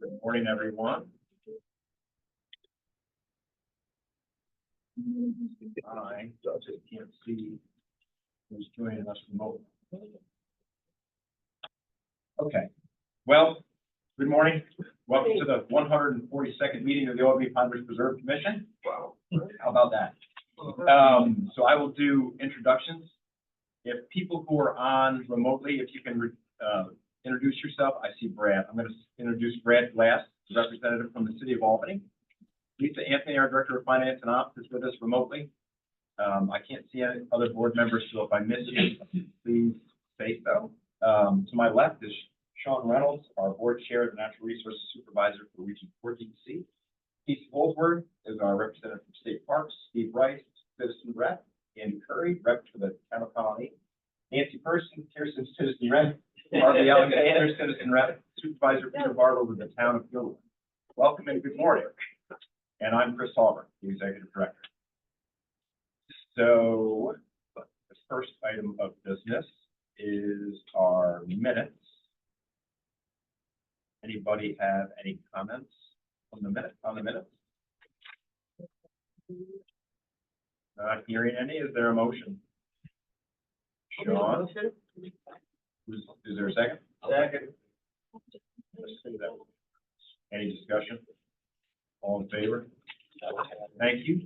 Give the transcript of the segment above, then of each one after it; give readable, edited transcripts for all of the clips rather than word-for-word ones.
Good morning, everyone. I just can't see who's joining us remotely. Okay. Well, good morning. Welcome to the 142nd meeting of the Albany Pine Ridge Preserve Commission. Wow. How about that? So I will do introductions. If people who are on remotely, if you can introduce yourself. I see Brad. I'm going to introduce Brad Glass, the representative from the city of Albany. Lisa Anthony, our director of finance and ops, is with us remotely. I can't see any other board members, so if I miss you, please say so. To my left is Sean Reynolds, our board chair, the natural resources supervisor for Region 4 DPC. Keith Goldsworth is our representative from State Parks. Steve Rice, citizen rep. Andy Curry, rep for the town of Colony. Nancy Person, Kirsten, citizen rep. Harvey Alexander, citizen rep. Supervisor Peter Bartle with the town of Gilroy. Welcome and good morning. And I'm Chris Halbert, the executive director. So the first item of business is our minutes. Anybody have any comments on the minutes? Not hearing any. Is there a motion? Sean? Is there a second? Second. Let's say that. Any discussion? All in favor? Thank you.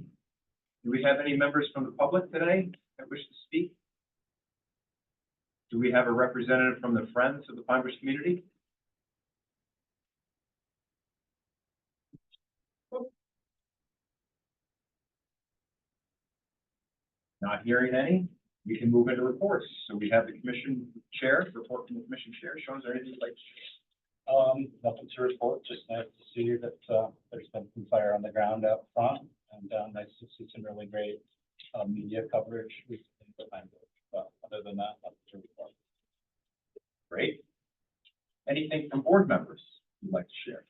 Do we have any members from the public today that wish to speak? Do we have a representative from the Friends of the Pine Ridge community? Not hearing any. We can move into reports. So we have the commission chair, report from the commission chair. Sean, is there anything you'd like to share? Nothing to report, just nice to see that there's been some fire on the ground out front, and nice to see some really great media coverage recently behind it. But other than that, nothing to report. Great. Anything from board members you'd like to share?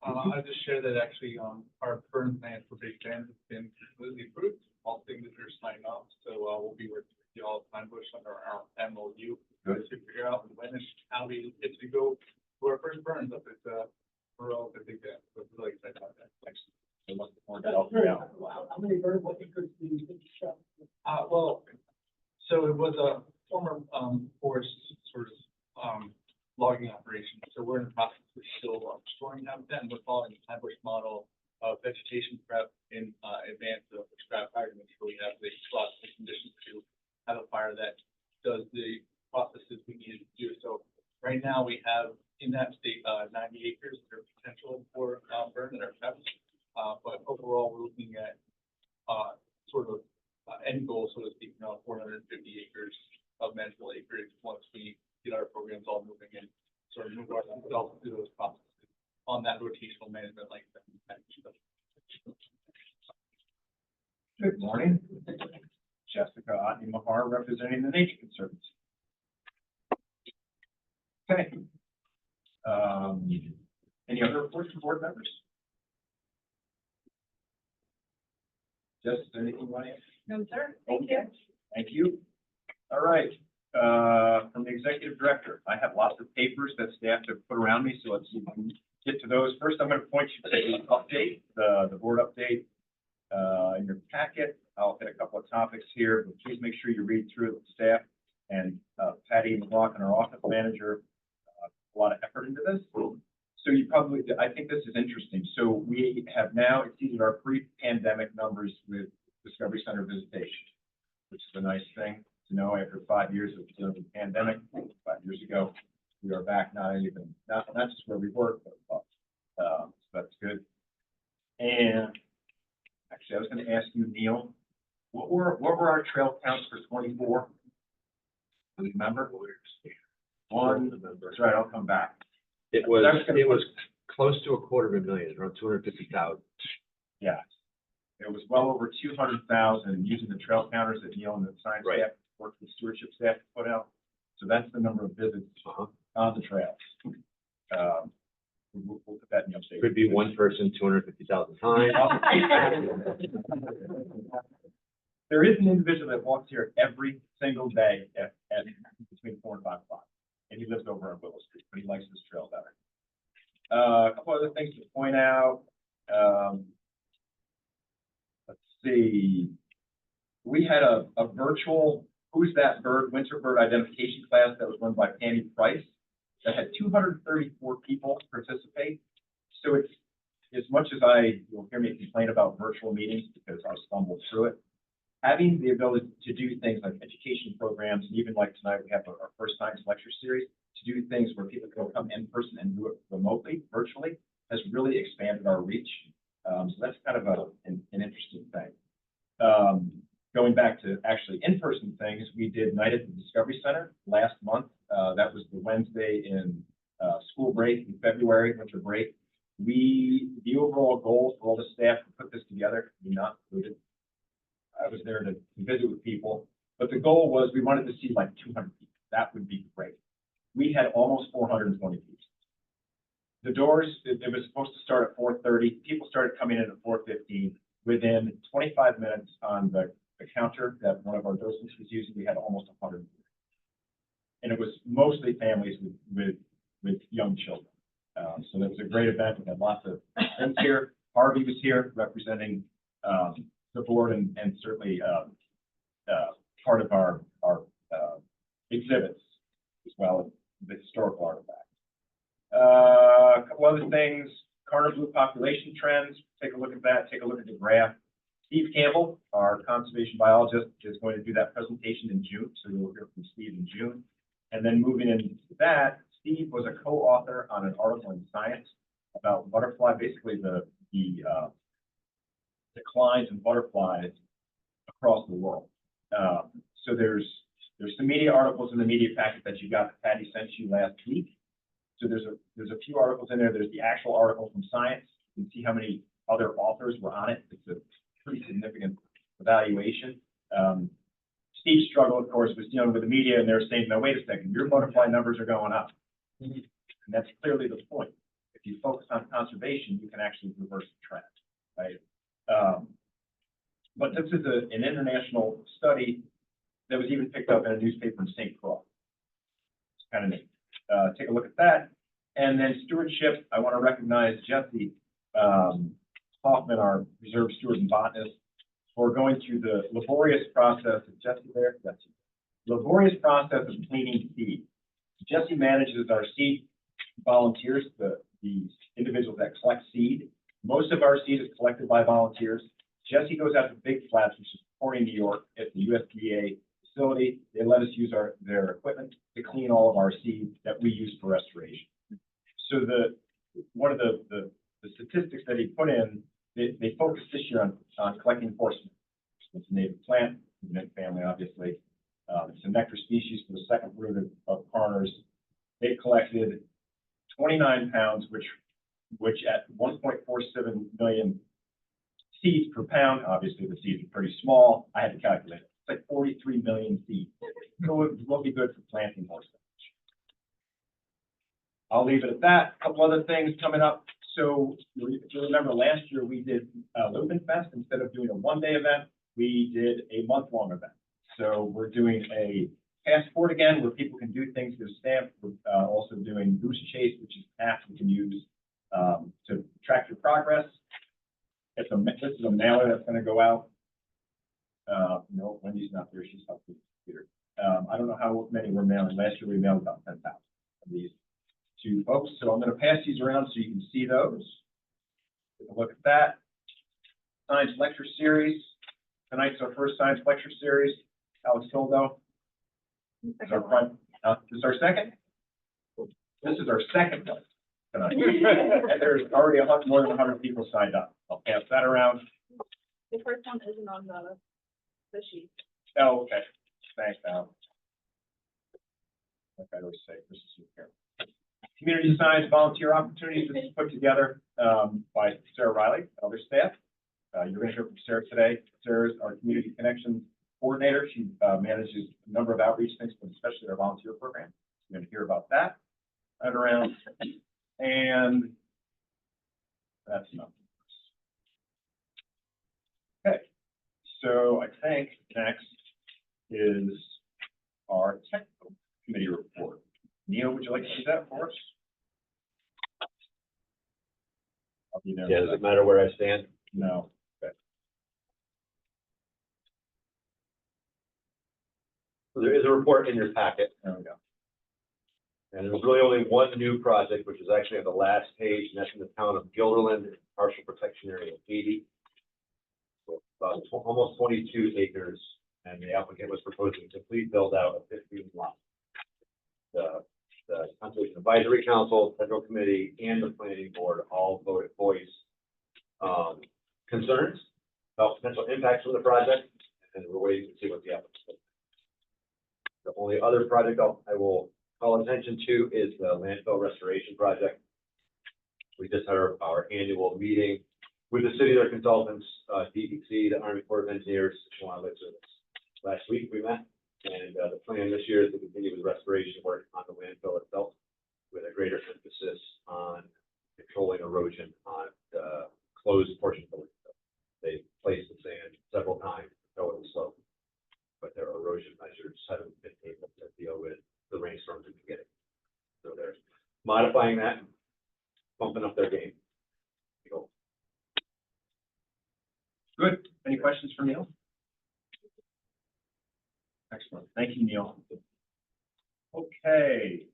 I'll just share that actually our burn plan for Big Bend has been completely approved. All signatures signed off, so we'll be working with you all Pine Bush under our MOU to figure out when and how we get to go to our first burns up at rural Big Bend. So we're really excited about that. Thanks. Wow. How many bird what acres do you think you shot? Well, so it was a former forest sort of logging operation. So we're in the process of still restoring habitat, and we're following the Pine Bush model of vegetation prep in advance of the scrap fire to make sure we have the lots of conditions to have a fire that does the processes we need to do. So right now we have in that state 90 acres that are potential for burn that are kept. But overall we're looking at sort of end goal, so to speak, 450 acres of manageable acreage once we get our programs all moving and sort of move ourselves through those processes on that rotational management like that. Good morning. Jessica Otney Mahar, representing the Nature Conservancy. Okay. Any other reports from board members? Just anything you want to add? No, sir. Thank you. Thank you. All right. From the executive director, I have lots of papers that staff have put around me, so let's see if we can get to those. First, I'm going to point you to the update, the board update in your packet. I'll hit a couple of topics here, but please make sure you read through it with staff. And Patty McLaughlin, our office manager, a lot of effort into this. So you probably, I think this is interesting. So we have now exceeded our pre-pandemic numbers with Discovery Center visitation, which is a nice thing to know after 5 years of dealing with the pandemic. 5 years ago, we are back not just where we were, but so that's good. And actually, I was going to ask you, Neil, what were our trail counts for 24? Do you remember? One. That's right. I'll come back. It was close to 250,000, around 250,000. Yeah, it was well over 200,000 using the trail counters that Neil and the science staff worked with stewardship staff to put out. So that's the number of visits on the trails. We'll put that in the update. Could be one person 250,000 times. There is an individual that walks here every single day at between 4 and 5 o'clock, and he lives over on Willow Street, but he likes this trail better. A couple other things to point out. Let's see. We had a virtual Who's That Bird winter bird identification class that was run by Pammy Price that had 234 people participate. So it's, as much as you'll hear me complain about virtual meetings because I stumbled through it, having the ability to do things like education programs, and even like tonight, we have our first science lecture series, to do things where people can come in person and do it remotely, virtually, has really expanded our reach. So that's kind of an interesting thing. Going back to actually in-person things, we did Night at the Discovery Center last month. That was the Wednesday in school break in February, winter break. The overall goal for all the staff to put this together, me not included. I was there to visit with people, but the goal was we wanted to see like 200 people. That would be great. We had almost 420 people. The doors, it was supposed to start at 4:30. People started coming in at 4:15. Within 25 minutes on the counter that one of our docents was using, we had almost 100. And it was mostly families with young children. So that was a great event. We had lots of friends here. Harvey was here representing the board and certainly part of our exhibits as well as the historical artifacts. A couple other things, Carter Blue population trends. Take a look at that. Take a look at the graph. Steve Campbell, our conservation biologist, is going to do that presentation in June. So you'll hear from Steve in June. And then moving into that, Steve was a co-author on an article in Science about butterfly, basically the declines in butterflies across the world. So there's some media articles in the media packet that you got that Patty sent you last week. So there's a few articles in there. There's the actual article from Science. You can see how many other authors were on it. It's a pretty significant evaluation. Steve struggled, of course, was dealing with the media, and they're saying, no, wait a second, your butterfly numbers are going up. And that's clearly the point. If you focus on conservation, you can actually reverse the trend, right? But this is an international study that was even picked up in a newspaper in St. Croix. It's kind of neat. Take a look at that. And then stewardship, I want to recognize Jesse Hoffman, our reserve steward and botanist, for going through the laborious process. Is Jesse there? Jesse. Laborious process of cleaning seed. Jesse manages our seed volunteers, the individuals that collect seed. Most of our seed is collected by volunteers. Jesse goes out to Big Flats, which is Corning, New York, at the USDA facility. They let us use their equipment to clean all of our seed that we use for restoration. So one of the statistics that he put in, they focused this year on collecting horsemen. It's a native plant, mint family, obviously. It's a nectar species for the second root of carners. They collected 29 pounds, which at 1.47 million seeds per pound, obviously the seeds are pretty small. I had to calculate it. It's like 43 million seeds. So it will be good for planting horsemen. I'll leave it at that. A couple other things coming up. So if you remember last year, we did Lupin Fest. Instead of doing a one-day event, we did a month-long event. So we're doing a passport again, where people can do things with stamp. We're also doing Goose Chase, which is an app you can use to track your progress. This is a mailer that's going to go out. No, Wendy's not there. She's up with the computer. I don't know how many we're mailing. Last year, we mailed about 10,000 of these to folks. So I'm going to pass these around so you can see those. Take a look at that. Science lecture series. Tonight's our first science lecture series. Alex Tildo. This is our second? This is our second one tonight. And there's already more than 100 people signed up. I'll pass that around. The first one isn't on the sheet. Oh, okay. Thanks, Alex. Like I always say, this is here. Community science volunteer opportunities. This is put together by Sarah Riley, other staff. You're going to hear from Sarah today. Sarah's our community connections coordinator. She manages a number of outreach things, but especially our volunteer program. You're going to hear about that right around. And that's enough. Okay. So I think next is our technical committee report. Neil, would you like to do that for us? I'll be there. Yeah, does it matter where I stand? No. So there is a report in your packet, There we go. and there's really only one new project, which is actually on the last page, and that's in the town of Guilderland, partial protection area of 80. So about almost 22 acres, and the applicant was proposing a complete build out of 15 lots. The Conservation Advisory Council, Federal Committee, and the Planning Board all voiced concerns about potential impacts from the project, and we're waiting to see what the applicant says. The only other project I will call attention to is the landfill restoration project. We just had our annual meeting with the city, their consultants, DPC, the Army Corps of Engineers, Shawana Lip Service. Last week we met, and the plan this year is to continue with restoration work on the landfill itself, with a greater emphasis on controlling erosion on the closed portion of the landfill. They placed the sand several times to fill it slope, but their erosion measures haven't been able to deal with the rainstorms in the beginning. So they're modifying that, bumping up their game. Good. Any questions for Neil? Excellent. Thank you, Neil. Okay,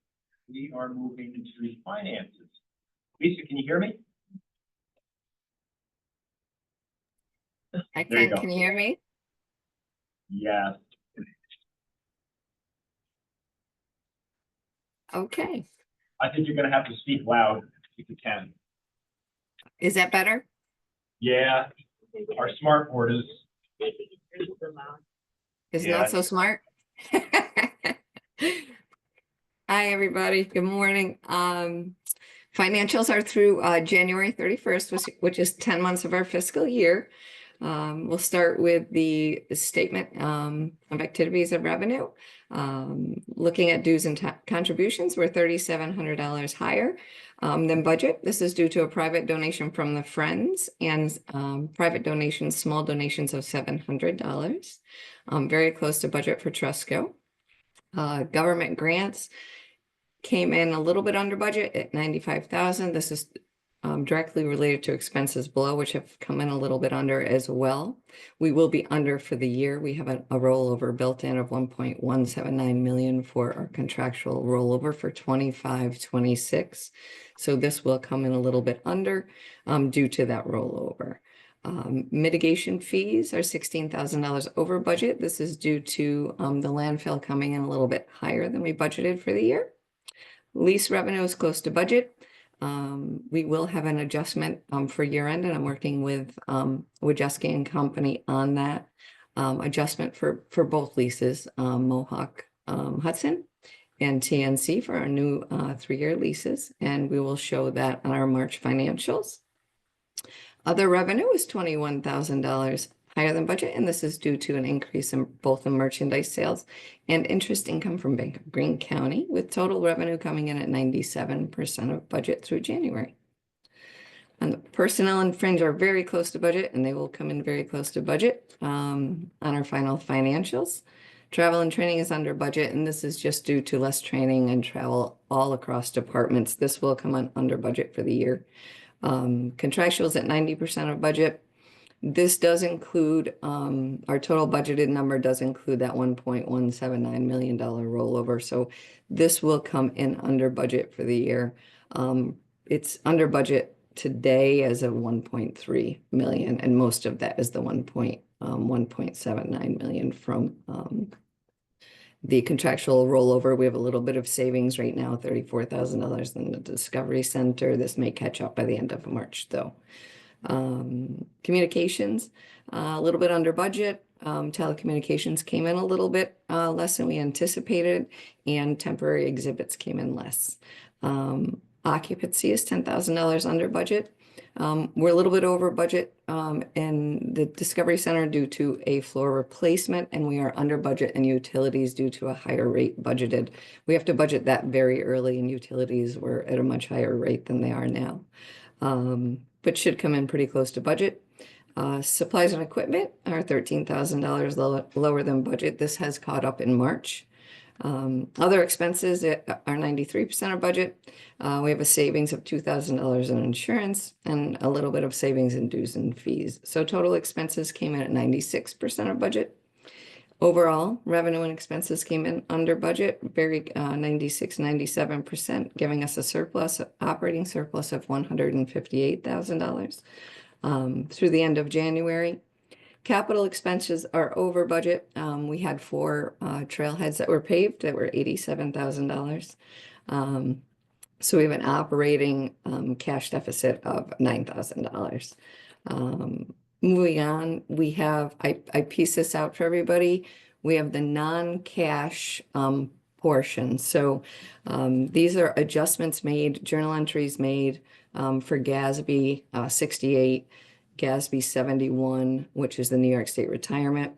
we are moving into finances. Lisa, can you hear me? I There you can. go. Can you hear me? Yeah. Okay. I think you're gonna have to speak loud if you can. Is that better? Yeah, our smart board is, Is Yeah. not so smart? Hi, everybody. Good morning. Financials are through January 31st, which is 10 months of our fiscal year. We'll start with the statement of activities of revenue. Looking at dues and contributions, we're $3,700 higher than budget. This is due to a private donation from the Friends and private donations, small donations of $700. Very close to budget for Trusco. Government grants came in a little bit under budget at 95,000. This is directly related to expenses below, which have come in a little bit under as well. We will be under for the year. We have a rollover built in of 1.179 million for our contractual rollover for 25-26. So this will come in a little bit under due to that rollover. Mitigation fees are $16,000 over budget. This is due to the landfill coming in a little bit higher than we budgeted for the year. Lease revenue is close to budget. We will have an adjustment for year end, and I'm working with Wojcicki and Company on that adjustment for both leases, Mohawk Hudson and TNC for our new 3-year leases, and we will show that on our March financials. Other revenue is $21,000 higher than budget, and this is due to an increase in both the merchandise sales and interest income from Bank of Greene County, with total revenue coming in at 97% of budget through January. And the personnel and fringe are very close to budget, and they will come in very close to budget on our final financials. Travel and training is under budget, and this is just due to less training and travel all across departments. This will come on under budget for the year. Contractuals at 90% of budget. This does include, our total budgeted number does include that $1.179 million rollover. So this will come in under budget for the year. It's under budget today as of 1.3 million, and most of that is the 1.79 million from the contractual rollover. We have a little bit of savings right now, $34,000 in the Discovery Center. This may catch up by the end of March, though. Communications, a little bit under budget. Telecommunications came in a little bit less than we anticipated, and temporary exhibits came in less. Occupancy is $10,000 under budget. We're a little bit over budget in the Discovery Center due to a floor replacement, and we are under budget in utilities due to a higher rate budgeted. We have to budget that very early, and utilities were at a much higher rate than they are now, but should come in pretty close to budget. Supplies and equipment are $13,000 lower than budget. This has caught up in March. Other expenses are 93% of budget. We have a savings of $2,000 in insurance and a little bit of savings in dues and fees. So total expenses came in at 96% of budget. Overall, revenue and expenses came in under budget, very 96, 97%, giving us a surplus, operating surplus of $158,000 through the end of January. Capital expenses are over budget. We had 4 trailheads that were paved that were $87,000. So we have an operating cash deficit of $9,000. Moving on, we have, I pieced this out for everybody. We have the non-cash portion. So these are adjustments made, journal entries made for GASB 68, GASB 71, which is the New York State Retirement,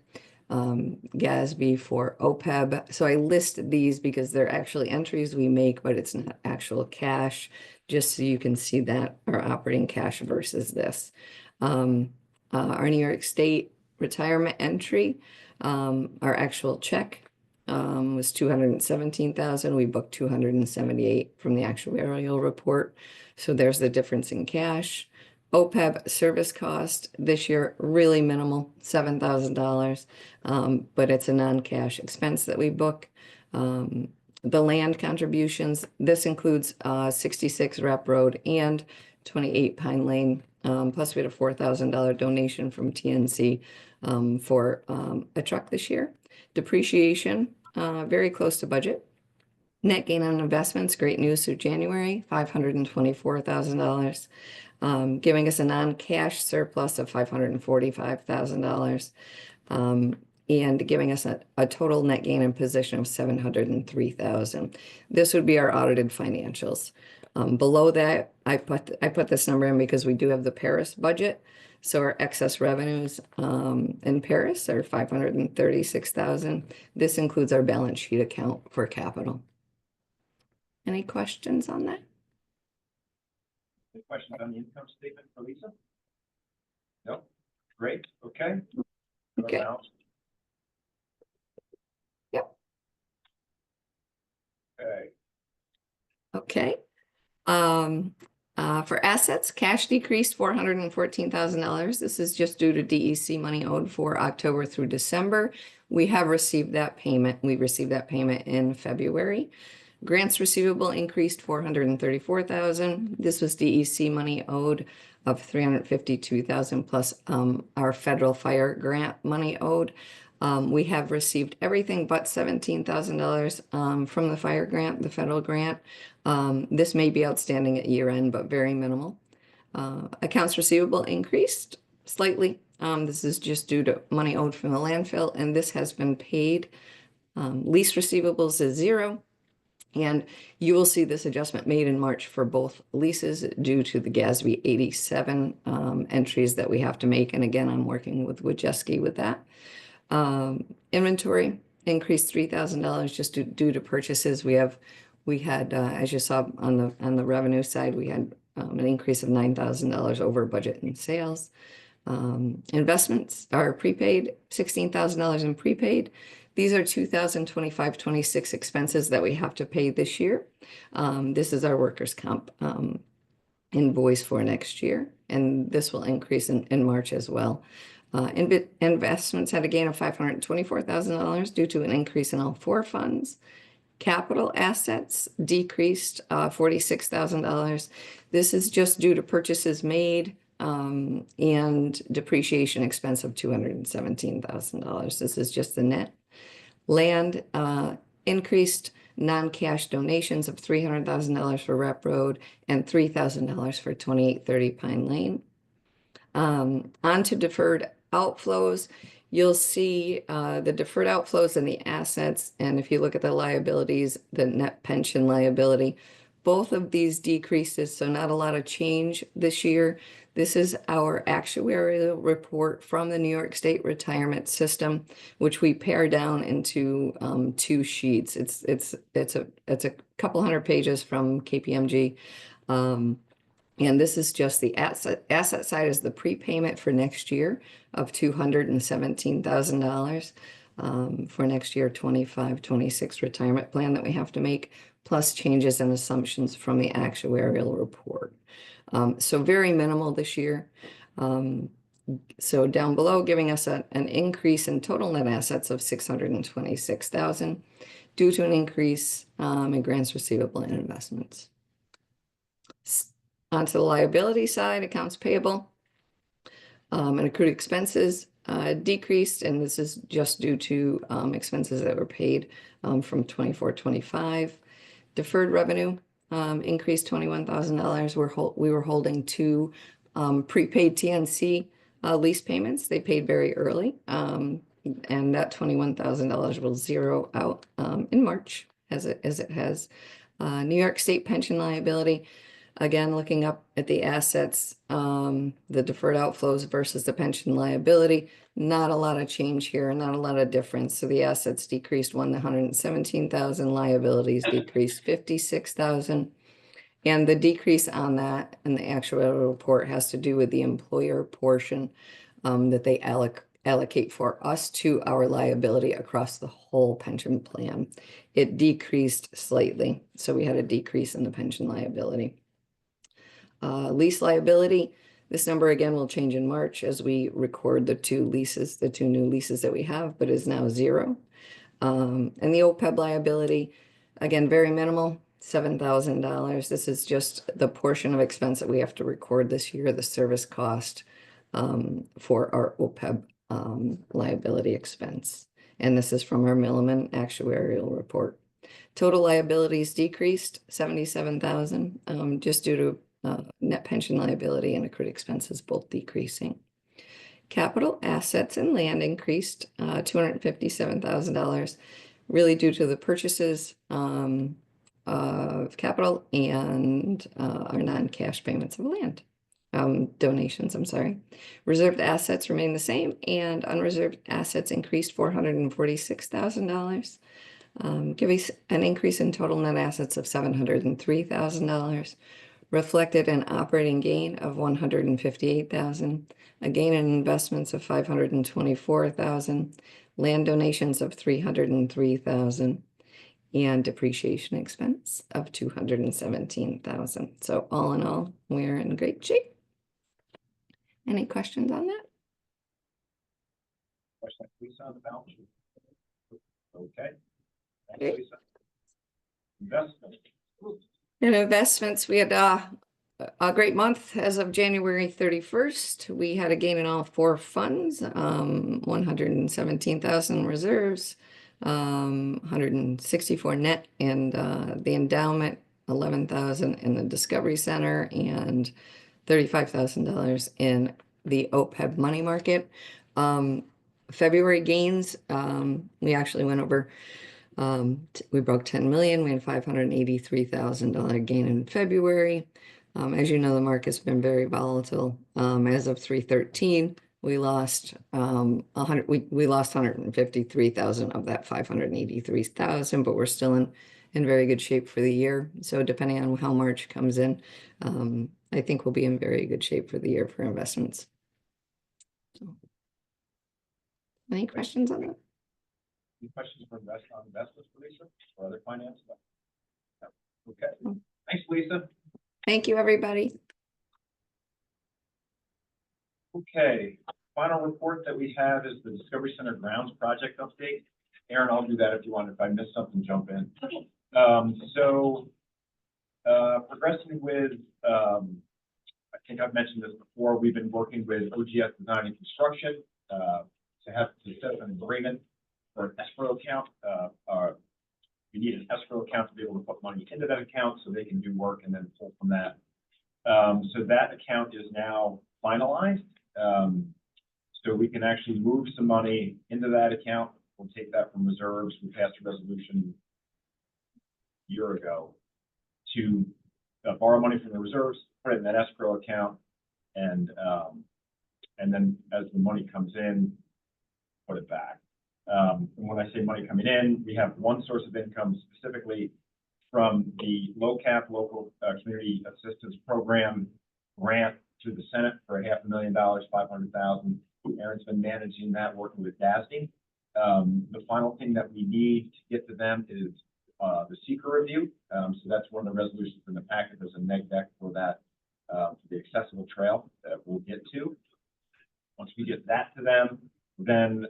GASB for OPEB. So I listed these because they're actually entries we make, but it's not actual cash, just so you can see that our operating cash versus this. Our New York State Retirement entry, our actual check was $217,000. We booked $278 from the actuarial report. So there's the difference in cash. OPEB service cost this year, really minimal, $7,000, but it's a non-cash expense that we book. The land contributions, this includes 66 Rep Road and 28 Pine Lane. Plus we had a $4,000 donation from TNC for a truck this year. Depreciation, very close to budget. Net gain on investments, great news through January, $524,000. Giving us a non-cash surplus of $545,000, and giving us a total net gain in position of $703,000. This would be our audited financials. Below that, I put this number in because we do have the Paris budget. So our excess revenues in Paris are $536,000. This includes our balance sheet account for capital. Any questions on that? Any questions on the income statement for Lisa? No? Great, okay. Okay. Anyone else? Yep. Okay. Okay. For assets, cash decreased $414,000. This is just due to DEC money owed for October through December. We have received that payment. We received that payment in February. Grants receivable increased $434,000. This was DEC money owed of $352,000 plus our federal fire grant money owed. We have received everything but $17,000 from the fire grant, the federal grant. This may be outstanding at year end, but very minimal. Accounts receivable increased slightly. This is just due to money owed from the landfill, and this has been paid. Lease receivables is $0. And you will see this adjustment made in March for both leases due to the GASB 87 entries that we have to make. And again, I'm working with Wojcicki with that. Inventory increased $3,000 just due to purchases. We had, as you saw on the revenue side, we had an increase of $9,000 over budget in sales. Investments are prepaid, $16,000 in prepaid. These are 2025-26 expenses that we have to pay this year. This is our workers' comp invoice for next year, and this will increase in March as well. Investments had a gain of $524,000 due to an increase in all 4 funds. Capital assets decreased $46,000. This is just due to purchases made and depreciation expense of $217,000. This is just the net. Land increased non-cash donations of $300,000 for Rep Road and $3,000 for 2830 Pine Lane. On to deferred outflows. You'll see the deferred outflows and the assets. And if you look at the liabilities, the net pension liability, both of these decreases, so not a lot of change this year. This is our actuarial report from the New York State Retirement System, which we pare down into 2 sheets. It's a couple hundred pages from KPMG. And this is just the asset side is the prepayment for next year of $217,000. for next year, 25-26 retirement plan that we have to make, plus changes in assumptions from the actuarial report. So very minimal this year. So down below, giving us an increase in total net assets of 626,000 due to an increase in grants receivable and investments. Onto the liability side, accounts payable and accrued expenses decreased, and this is just due to expenses that were paid from 24-25. Deferred revenue increased $21,000. We were holding two prepaid TNC lease payments. They paid very early, and that $21,000 will zero out in March, as it has. New York State pension liability. Again, looking up at the assets, the deferred outflows versus the pension liability, not a lot of change here, not a lot of difference. So the assets decreased 117,000, liabilities decreased 56,000. And the decrease on that in the actual report has to do with the employer portion that they allocate for us to our liability across the whole pension plan. It decreased slightly, so we had a decrease in the pension liability. Lease liability, this number again will change in March as we record the two new leases that we have, but is now zero. And the OPEB liability, again, very minimal, $7,000. This is just the portion of expense that we have to record this year, the service cost for our OPEB liability expense. And this is from our Milliman actuarial report. Total liabilities decreased 77,000 just due to net pension liability and accrued expenses both decreasing. Capital assets and land increased $257,000, really due to the purchases of capital and our non-cash payments of land. Donations, I'm sorry. Reserved assets remain the same, and unreserved assets increased $446,000, giving an increase in total net assets of $703,000. Reflected an operating gain of $158,000, a gain in investments of $524,000, land donations of $303,000, and depreciation expense of $217,000. So all in all, we're in great shape. Any questions on that? Question, Lisa, on the balance sheet? Okay. Thanks, Okay. Lisa. Investment. In investments, we had a great month as of January 31st. We had a gain in all four funds, 117,000 reserves, 164 net, and the endowment, 11,000 in the Discovery Center, and $35,000 in the OPEB money market. February gains, we actually went over. We broke 10 million. We had $583,000 gain in February. As you know, the market's been very volatile. As of 3/13, we lost we lost 153,000 of that 583,000, but we're still in very good shape for the year. So depending on how March comes in, I think we'll be in very good shape for the year for investments. So, any questions on that? Any questions for investments, Lisa, or other finance stuff? No. Okay. Thanks, Lisa. Thank you, everybody. Okay. Final report that we have is the Discovery Center grounds project update. Aaron, I'll do that if you want. If I miss something, jump in. Okay. Progressing with, I think I've mentioned this before, we've been working with OGS Design and Construction to set up an agreement for an escrow account. We need an escrow account to be able to put money into that account so they can do work and then pull from that. So that account is now finalized. So we can actually move some money into that account. We'll take that from reserves. We passed a resolution a year ago to borrow money from the reserves, put it in that escrow account, and then as the money comes in, put it back. And when I say money coming in, we have one source of income specifically from the local community assistance program grant to the Senate for $500,000, 500,000. Aaron's been managing that, working with DASNY. The final thing that we need to get to them is the seeker review. So that's one of the resolutions in the packet. There's a neg deck for that, for the accessible trail that we'll get to. Once we get that to them, then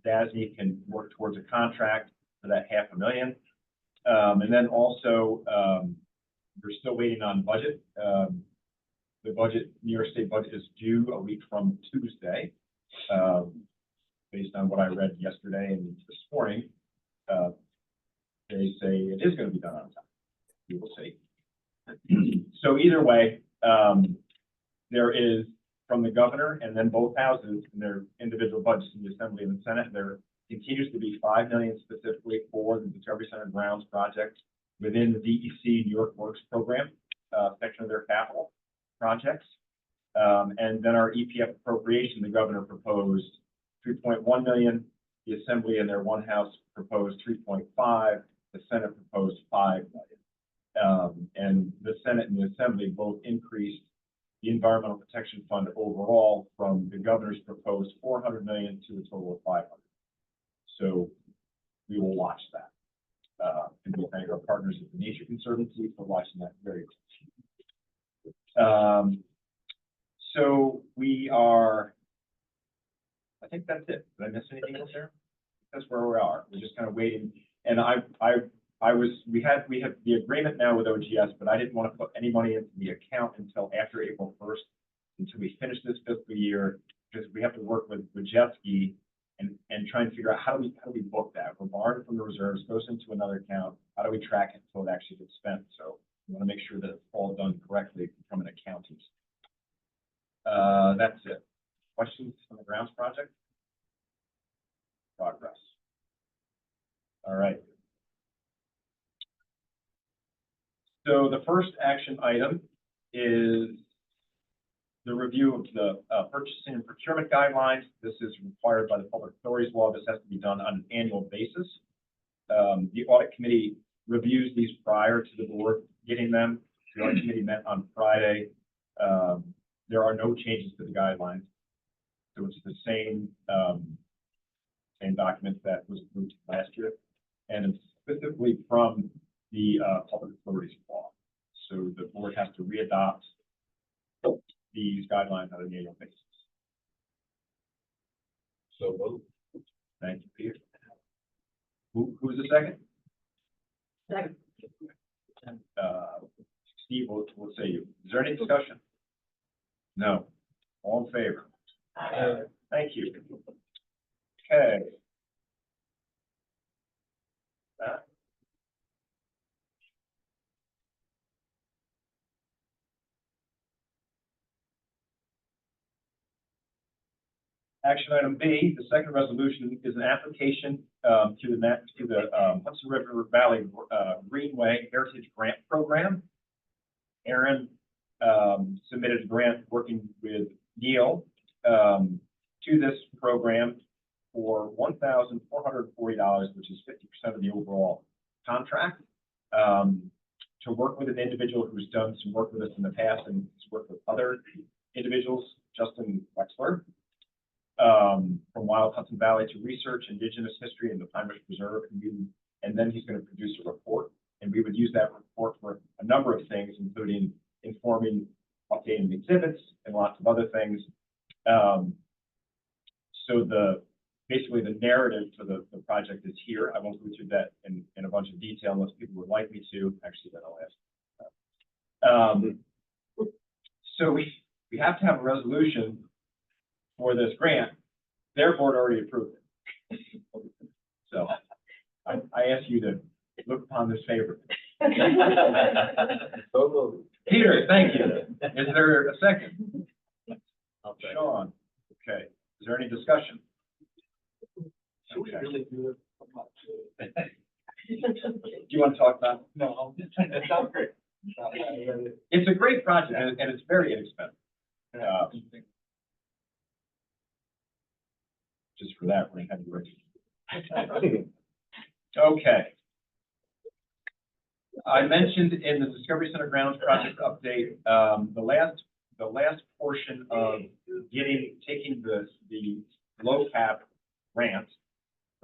DASNY can work towards a contract for that $500,000. And then also, we're still waiting on budget. The budget, New York State budget is due a week from Tuesday. Based on what I read yesterday and this morning, they say it is going to be done on time. We will see. So either way, there is from the governor and then both houses in their individual budgets in the Assembly and the Senate, there continues to be $5 million specifically for the Discovery Center grounds project within the DEC New York Works program section of their capital projects. And then our EPF appropriation, the governor proposed $3.1 million. The Assembly and their one house proposed 3.5. The Senate proposed 5 million. And the Senate and the Assembly both increased the Environmental Protection Fund overall from the governor's proposed 400 million to a total of 500. So we will watch that. And we thank our partners at the Nature Conservancy for watching that very closely. So we are, I think that's it. Did I miss anything else there? That's where we are. We're just kind of waiting. And we have the agreement now with OGS, but I didn't want to put any money into the account until after April 1st, until we finish this fiscal year, because we have to work with jet ski and try and figure out how do we book that? We're borrowing from the reserves, goes into another account. How do we track it until it actually gets spent? So we want to make sure that it's all done correctly from an accounting. That's it. Questions on the grounds project? Progress. All right. So the first action item is the review of the purchasing and procurement guidelines. This is required by the Public Authorities Law. This has to be done on an annual basis. The audit committee reviews these prior to the board getting them. The audit committee met on Friday. There are no changes to the guidelines. So it's the same document that was approved last year. And it's specifically from the Public Authorities Law. So the board has to readopt these guidelines on an annual basis. So moved. Thank you, Peter. Who's the second? Second. Steve, we'll say you. Is there any discussion? No. All in favor? Thank you. Okay. Action item B, the second resolution is an application to the Hudson River Valley Greenway Heritage Grant Program. Aaron submitted a grant working with Neil to this program for $1,440, which is 50% of the overall contract, to work with an individual who's done some work with us in the past and has worked with other individuals, Justin Wexler, from Wild Hudson Valley, to research indigenous history in the Pine Ridge Preserve. And then he's going to produce a report. And we would use that report for a number of things, including informing, updating the exhibits, and lots of other things. So basically the narrative for the project is here. I won't go through that in a bunch of detail unless people would like me to. Actually, then I'll ask. So we have to have a resolution for this grant. Their board already approved it. So I ask you to look upon this favorably. Peter, thank you. Is there a second? Sean, okay. Is there any discussion? Should we really do it? Do you want to talk about it? No, it sounds great. It's a great project and it's very inexpensive. Just for that, we're going to have you ready. Okay. I mentioned in the Discovery Center grounds project update, the last portion of taking the low cap grant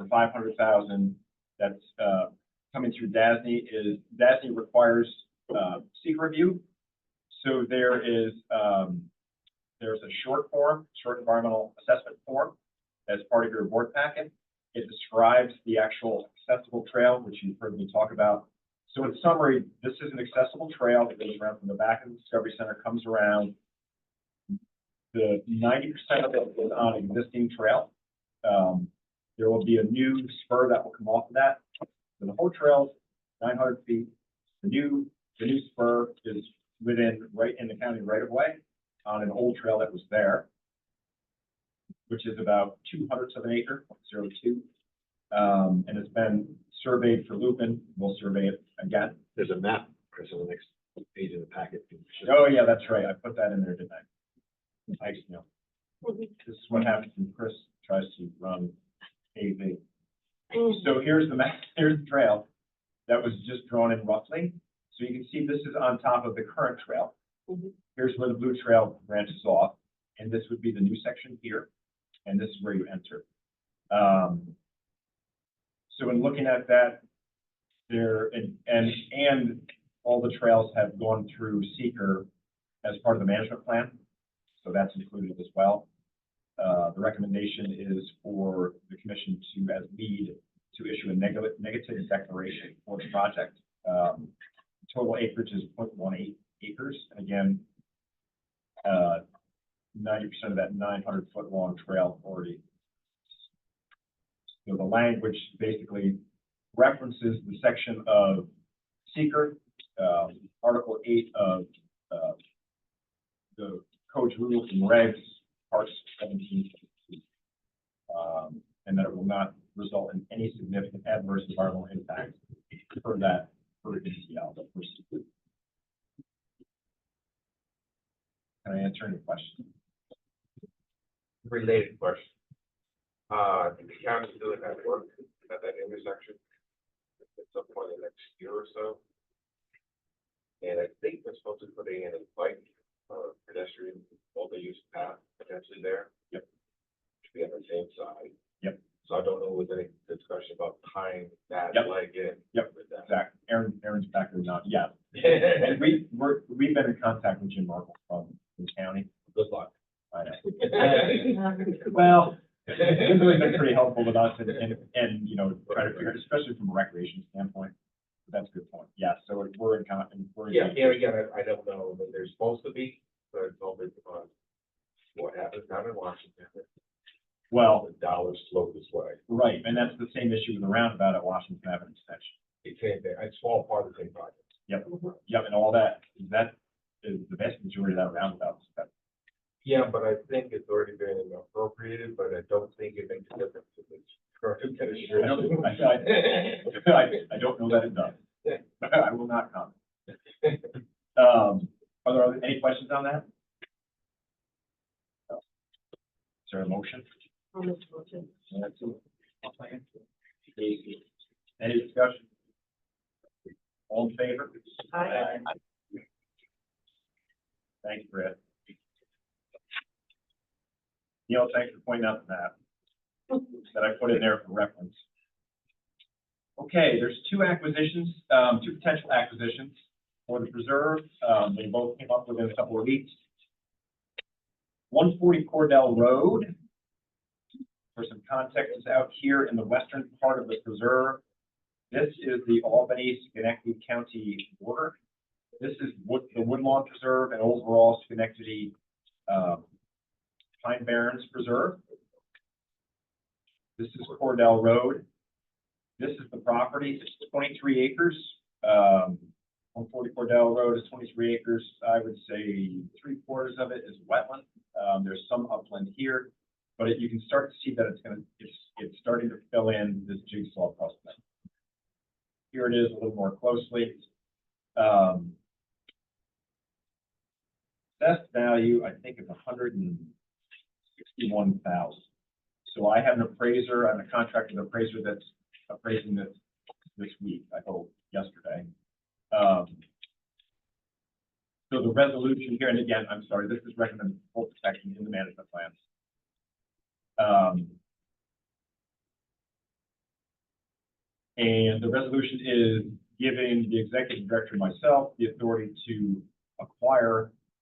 for $500,000 that's, coming through DASNY requires, secret review. So there's a short environmental assessment form as part of your board packet. It describes the actual accessible trail, which you've heard me talk about. So in summary, this is an accessible trail that goes around from the back of the Discovery Center, comes around. The 90% of it is on existing trail. There will be a new spur that will come off of that. So the whole trail is 900 feet. The new spur is right in the county right of way on an old trail that was there, which is about 2/100 of an acre, 0.02. And it's been surveyed for lupin. We'll survey it again. There's a map, Chris, on the next page in the packet. Oh, yeah, that's right. I put that in there, didn't I? I, you know, this is what happens when Chris tries to run AV. So here's the map, here's the trail that was just drawn in roughly. So you can see this is on top of the current trail. Here's where the blue trail branches off, and this would be the new section here, and this is where you enter. So in looking at that, and all the trails have gone through seeker as part of the management plan, so that's included as well. The recommendation is for the commission to, as lead, to issue a negative declaration for the project. Total acreage is 0.18 acres, and again, 90% of that 900-foot long trail already. So the language basically references the section of seeker, Article 8 of the Code's rules and regs, Part 17, and that it will not result in any significant adverse environmental impact for DCL. Can I answer any questions? Related question. The county's doing that work at that intersection at some point in the next year or so. And I think they're supposed to put in a bike pedestrian multi-use path potentially there. Yep. To be on the same side. Yep. So I don't know if there's any discussion about tying that Yep. leg in. Yep. With that. Exactly. Aaron's back there now. Yeah. And we've been in contact with Jim Markle from the county. Good luck. I know. Well, Jim's really been pretty helpful with us and you know, try to figure, especially from a recreation standpoint. That's a good point. Yeah, so we're in contact. Yeah, here again, I don't know that they're supposed to be, but it's all based upon what happens down in Washington. Well, The dollars flow this way. right, and that's the same issue with the roundabout at Washington Avenue extension. It can't be, it's all part of the same project. Yep, and all that is the vast majority of that roundabout. Yeah, but I think it's already been appropriated, but I don't think it makes a difference if it's current I administration. don't know that it does. I will not comment. Are there any questions on that? No. Is there a motion? Any discussion? All in favor? Aye. Thanks, Brett. Neil, thanks for pointing out the map that I put in there for reference. Okay, there's two potential acquisitions for the preserve. They both came up within a couple of weeks. 140 Cordell Road, for some context, is out here in the western part of the preserve. This is the Albany Schenectady County border. This is the Woodlawn Preserve and overall Schenectady Pine Barrens Preserve. This is Cordell Road. This is the property. It's 23 acres. 140 Cordell Road is 23 acres. I would say 3/4 of it is wetland. There's some upland here, but you can start to see that it's starting to fill in this jigsaw puzzle. Here it is a little more closely. Best value, I think, is 161,000. So I have an appraiser, I'm a contracted appraiser that's appraising this week, I hope, yesterday. So the resolution here, and again, I'm sorry, this is recommended full protection in the management plans. And the resolution is giving the executive director and myself the authority to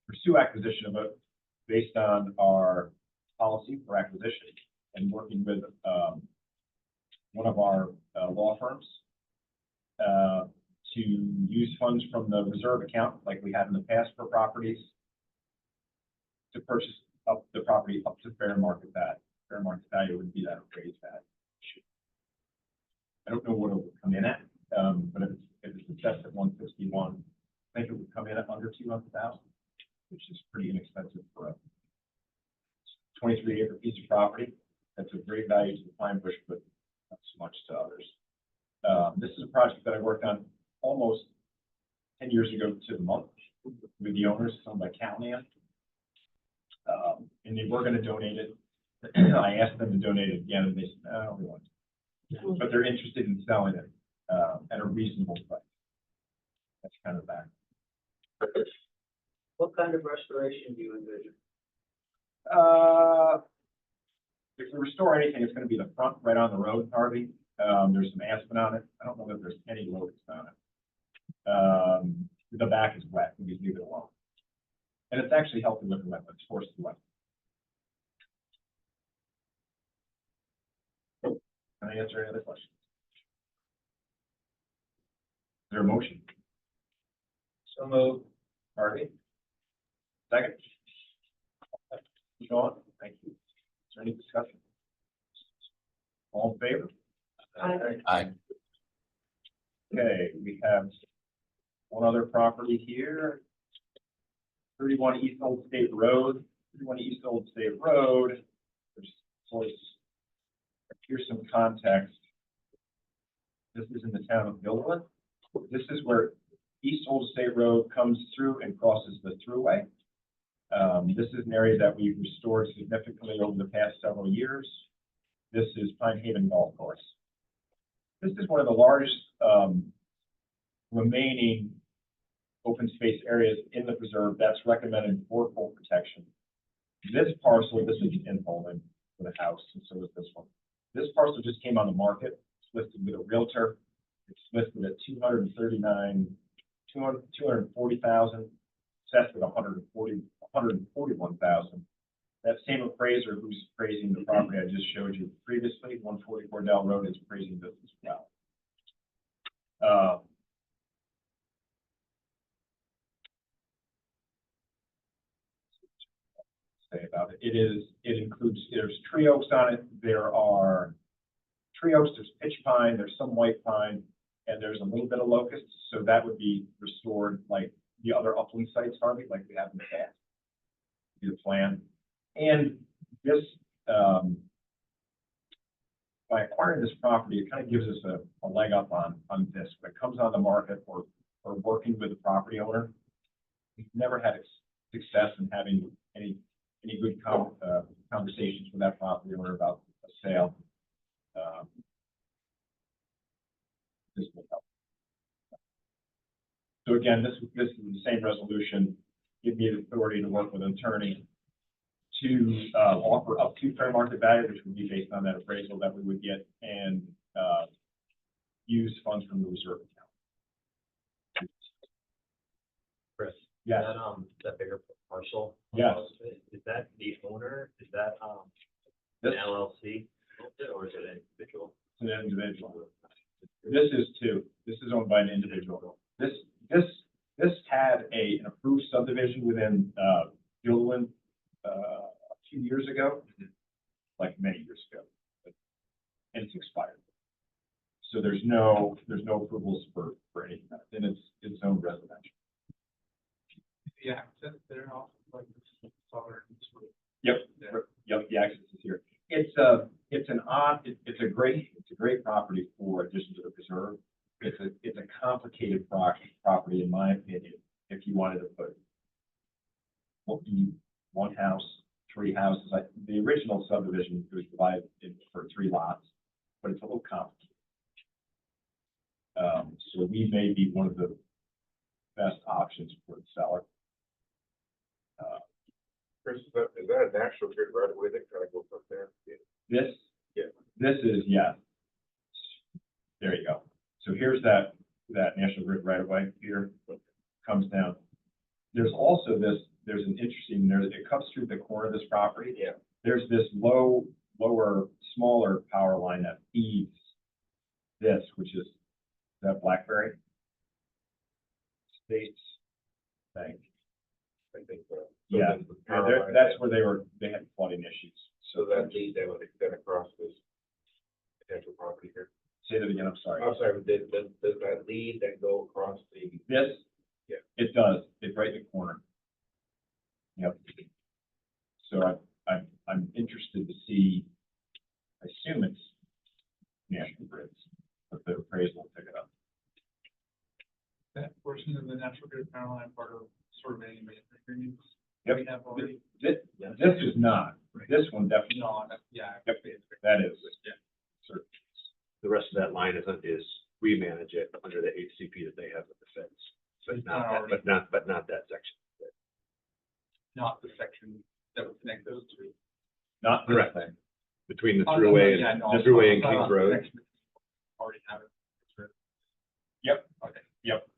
pursue acquisition of it based on our policy for acquisition and working with one of our law firms to use funds from the reserve account like we had in the past for properties to purchase up the property up to fair market value. Fair market value would be that appraised value. I don't know what it would come in at, but if it's assessed at 161, I think it would come in at under 200,000, which is pretty inexpensive for a 23-acre piece of property. That's a great value to the pine bush, but not so much to others. This is a project that I worked on almost 10 years ago to the month with the owners, owned by Calman. And they were going to donate it. I asked them to donate it again, and they said, no, we want to. But they're interested in selling it at a reasonable price. That's kind of that. What kind of restoration do you envision? If we restore anything, it's going to be the front right on the road, Harvey. There's some aspen on it. I don't know if there's any locusts on it. The back is wet. We just leave it alone. And it's actually healthy with the wetlands, forced the wetlands. Can I answer any other questions? Is there a motion? So moved. Harvey? Second? Sean? Thank you. Is there any discussion? All in favor? Aye. Okay, we have one other property here. 31 East Old State Road. 31 East Old State Road. Here's some context. This is in the town of Albany. This is where East Old State Road comes through and crosses the thruway. This is an area that we've restored significantly over the past several years. This is Pine Haven Golf Course. This is one of the largest remaining open space areas in the preserve that's recommended for full protection. This parcel, this is in Albany for the house, and so is this one. This parcel just came on the market. It's listed with a realtor. It's listed at 240,000, assessed at 141,000. That same appraiser who's appraising the property I just showed you previously, 144 Dell Road, is appraising this as well. Say about it. It includes, there's tree oaks on it. There are tree oaks, there's pitch pine, there's some white pine, and there's a little bit of locust. So that would be restored like the other upland sites, Harvey, like we have in the past. The plan. And this, by acquiring this property, it kind of gives us a leg up on this. When it comes on the market or working with the property owner, we've never had success in having any good conversations with that property owner about a sale. This will help. So again, this is the same resolution. Give me the authority to work with an attorney to offer up to fair market value, which would be based on that appraisal that we would get, and use funds from the reserve account. Chris? Yes. That bigger parcel? Yes. Is that the owner? Is that, This, an LLC? Or is it an individual? it's an individual. This is too. This is owned by an individual. This had an approved subdivision within Gilliland a few years ago, like many years ago, and it's expired. So there's no approvals for anything, and it's its own residential. Yeah, they're all like solar. Yep. Yeah. Yep, the access is here. It's a great property for addition to the preserve. It's a complicated property in my opinion. If you wanted to put one house, three houses, the original subdivision was divided for 3 lots, but it's a little complicated. So we may be one of the best options for the seller. Chris, is that a national grid right away that kind of goes up there? This Yeah. is, yeah. There you go. So here's that National Grid right away here, comes down. There's also this, there's an interesting, it comes through the corner of this property. Yeah. There's this lower, smaller power line that feeds this, which is that Blackberry States Bank. I think, so Yeah, then the power line that's that- where they had flooding issues. So that lead that would extend across this potential property here. Say that again, I'm sorry. I'm sorry, does that lead then go across the? This? Yeah. It does, it's right in the corner. Yep. So I'm interested to see, I assume it's National Grid's, but the appraisal will pick it up. That portion of the Natural Grid power line part of sort of any management agreements Yep. we have already. This is not, this one definitely, No, yeah. Yep. that is. Yeah. Sort of. The rest of that line is we manage it under the HCP that they have with the feds. But not that, but not that section. Not the section that would connect those two. Not this Correct. thing. Between the Oh, no, thruway yeah, and no, the thruway and I'm talking Kings about the Road. section that already have it. Yep. Okay. Yep.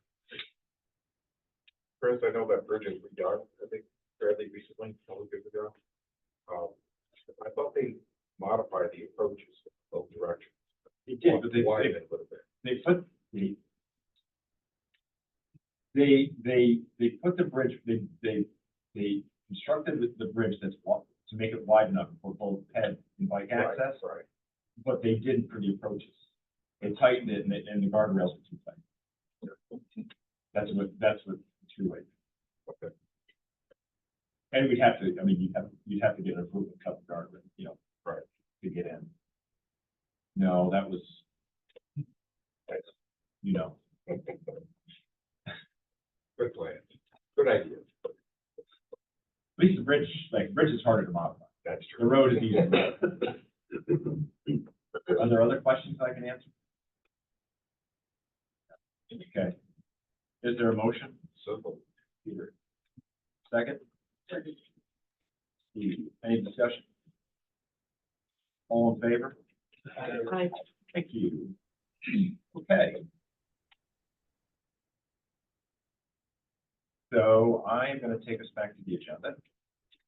First, I know that bridge is redone, I think fairly recently, a couple of years ago. I thought they modified the approaches in both directions. They did, but Widened it a little bit. they put they put the bridge, they constructed the bridge to make it wide enough for both ped and bike access, Right. but they didn't for the approaches. They tightened it and the guardrails were too tight. That's what the two-way. Okay. And we'd have to, I mean, you'd have to get an approval to cut the guardrail, Right. to get in. No, that was, Good plan, good idea. at least the bridge is harder to modify. That's The true. road is easier. Are there other questions I can answer? Okay. Is there a motion? Simple. Peter. Second? Steve, any discussion? All in favor? Thank you. Okay. So I am going to take us back to the agenda,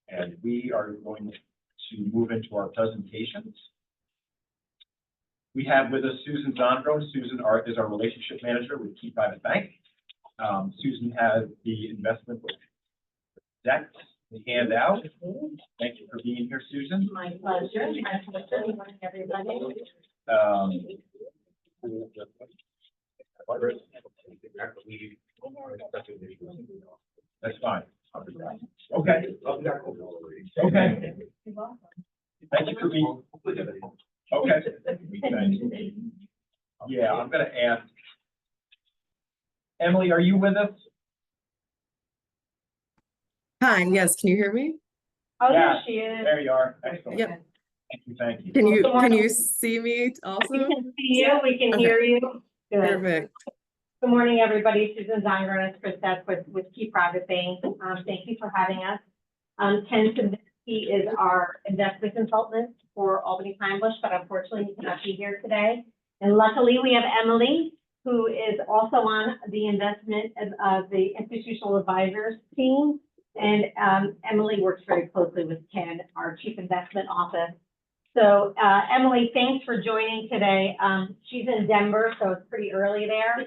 and we are going to move into our presentations. We have with us Susan Zondro. Susan is our relationship manager with Key Private Bank. Susan has the investment deck to hand out. Thank you for being here, Susan. My pleasure. Good morning, everybody. That's fine. Okay. Okay. Thank you for being. Okay. Thank you. Yeah, I'm gonna ask. Emily, are you with us? Hi, yes, can you hear me? Oh, Yeah. there she is. There you are. Excellent. Yep. Thank you. Thank you. Can you see me also? We can see you, we can Okay. hear you. Good. Perfect. Good morning, everybody. Susan Zonger and Chris Seth with Key Private Bank. Thank you for having us. Ken Kavinsky is our investment consultant for Albany Pine Bush, but unfortunately he cannot be here today. And luckily we have Emily, who is also on the investment of the institutional advisors team. And Emily works very closely with Ken, our chief investment office. So Emily, thanks for joining today. She's in Denver, so it's pretty early there.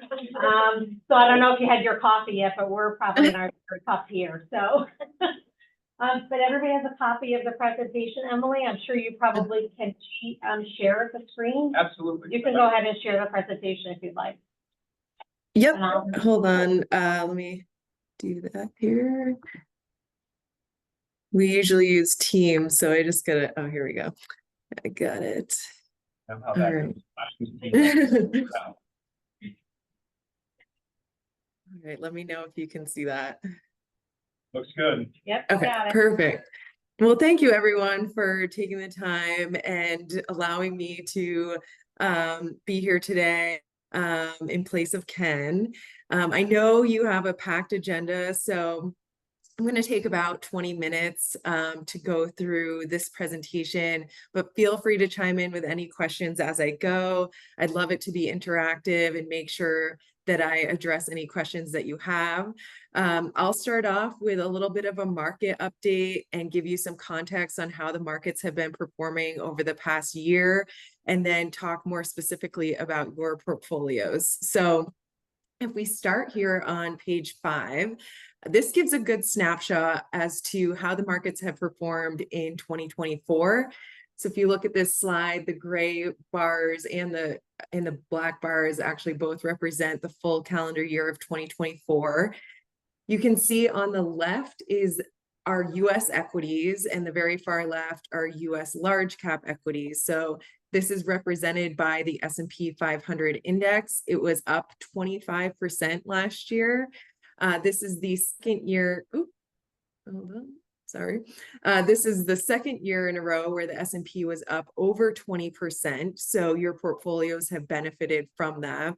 So I don't know if you had your coffee yet, but we're probably in our cup here. So, but everybody has a copy of the presentation. Emily, I'm sure you probably can share the screen. Absolutely. You can go ahead and share the presentation if you'd like. Yep, And I'll- hold on. Let me do that here. We usually use Teams, so I just gotta, oh, here we go. I got it. Somehow that All right. is- All right, let me know if you can see that. Looks good. Yep, Okay, got it. perfect. Well, thank you everyone for taking the time and allowing me to be here today in place of Ken. I know you have a packed agenda, so I'm going to take about 20 minutes to go through this presentation, but feel free to chime in with any questions as I go. I'd love it to be interactive and make sure that I address any questions that you have. I'll start off with a little bit of a market update and give you some context on how the markets have been performing over the past year, and then talk more specifically about your portfolios. So if we start here on page 5, this gives a good snapshot as to how the markets have performed in 2024. So if you look at this slide, the gray bars and the black bars actually both represent the full calendar year of 2024. You can see on the left is our US equities, and the very far left are US large cap equities. So this is represented by the S&P 500 index. It was up 25% last year. This is the second year, hold on, sorry. This is the second year in a row where the S&P was up over 20%. So your portfolios have benefited from that.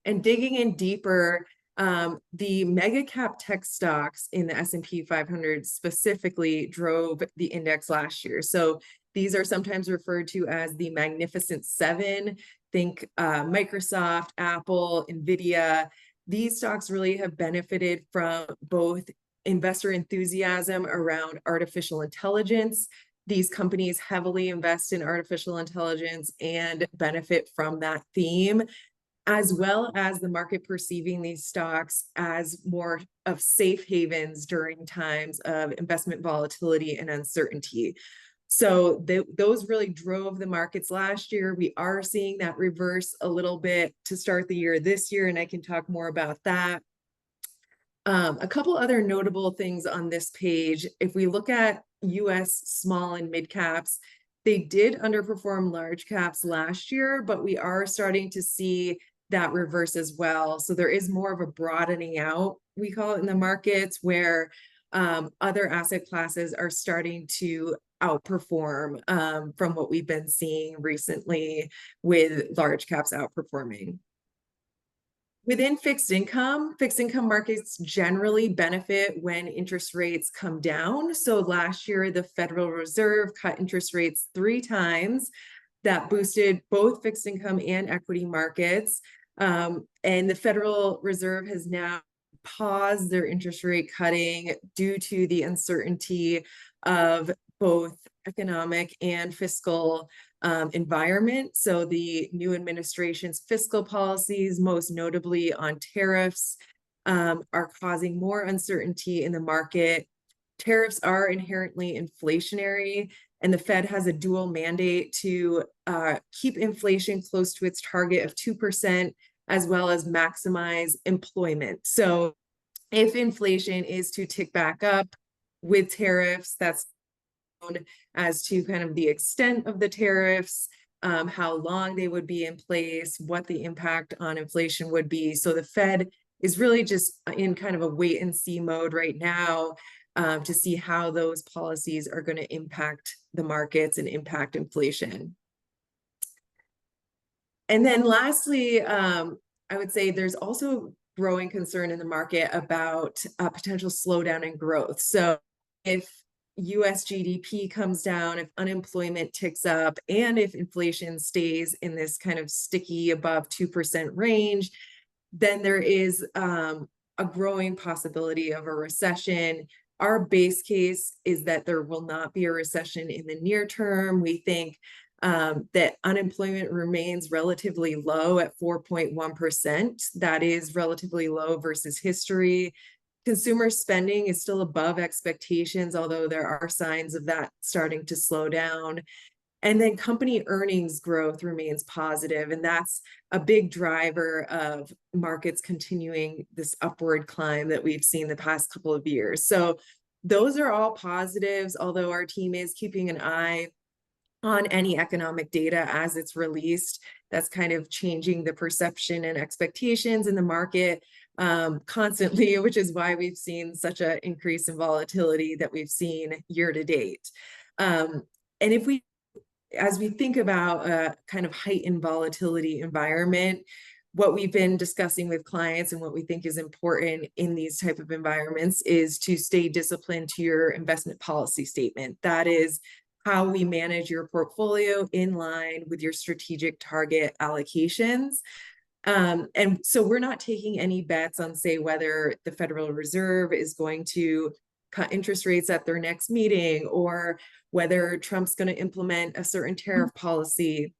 And digging in deeper, the mega cap tech stocks in the S&P 500 specifically drove the index last year. So these are sometimes referred to as the Magnificent Seven. Think Microsoft, Apple, NVIDIA. These stocks really have benefited from both investor enthusiasm around artificial intelligence. These companies heavily invest in artificial intelligence and benefit from that theme, as well as the market perceiving these stocks as more of safe havens during times of investment volatility and uncertainty. So those really drove the markets last year. We are seeing that reverse a little bit to start the year this year, and I can talk more about that. A couple other notable things on this page. If we look at US small and mid caps, they did underperform large caps last year, but we are starting to see that reverse as well. So there is more of a broadening out, we call it, in the markets, where other asset classes are starting to outperform from what we've been seeing recently, with large caps outperforming. Within fixed income markets generally benefit when interest rates come down. So last year, the Federal Reserve cut interest rates 3 times. That boosted both fixed income and equity markets. And the Federal Reserve has now paused their interest rate cutting due to the uncertainty of both economic and fiscal environment. So the new administration's fiscal policies, most notably on tariffs, are causing more uncertainty in the market. Tariffs are inherently inflationary, and the Fed has a dual mandate to keep inflation close to its target of 2%, as well as maximize employment. So if inflation is to tick back up with tariffs, that's known as to kind of the extent of the tariffs, how long they would be in place, what the impact on inflation would be. So the Fed is really just in kind of a wait and see mode right now to see how those policies are going to impact the markets and impact inflation. And then lastly, I would say there's also growing concern in the market about a potential slowdown in growth. So if US GDP comes down, if unemployment ticks up, and if inflation stays in this kind of sticky above 2% range, then there is a growing possibility of a recession. Our base case is that there will not be a recession in the near term. We think that unemployment remains relatively low at 4.1%. That is relatively low versus history. Consumer spending is still above expectations, although there are signs of that starting to slow down. And then company earnings growth remains positive, and that's a big driver of markets continuing this upward climb that we've seen the past couple of years. So those are all positives, although our team is keeping an eye on any economic data as it's released. That's kind of changing the perception and expectations in the market constantly, which is why we've seen such an increase in volatility that we've seen year to date. And as we think about a kind of heightened volatility environment, what we've been discussing with clients and what we think is important in these type of environments is to stay disciplined to your investment policy statement. That is how we manage your portfolio in line with your strategic target allocations. And so we're not taking any bets on, say, whether the Federal Reserve is going to cut interest rates at their next meeting, or whether Trump's going to implement a certain tariff policy.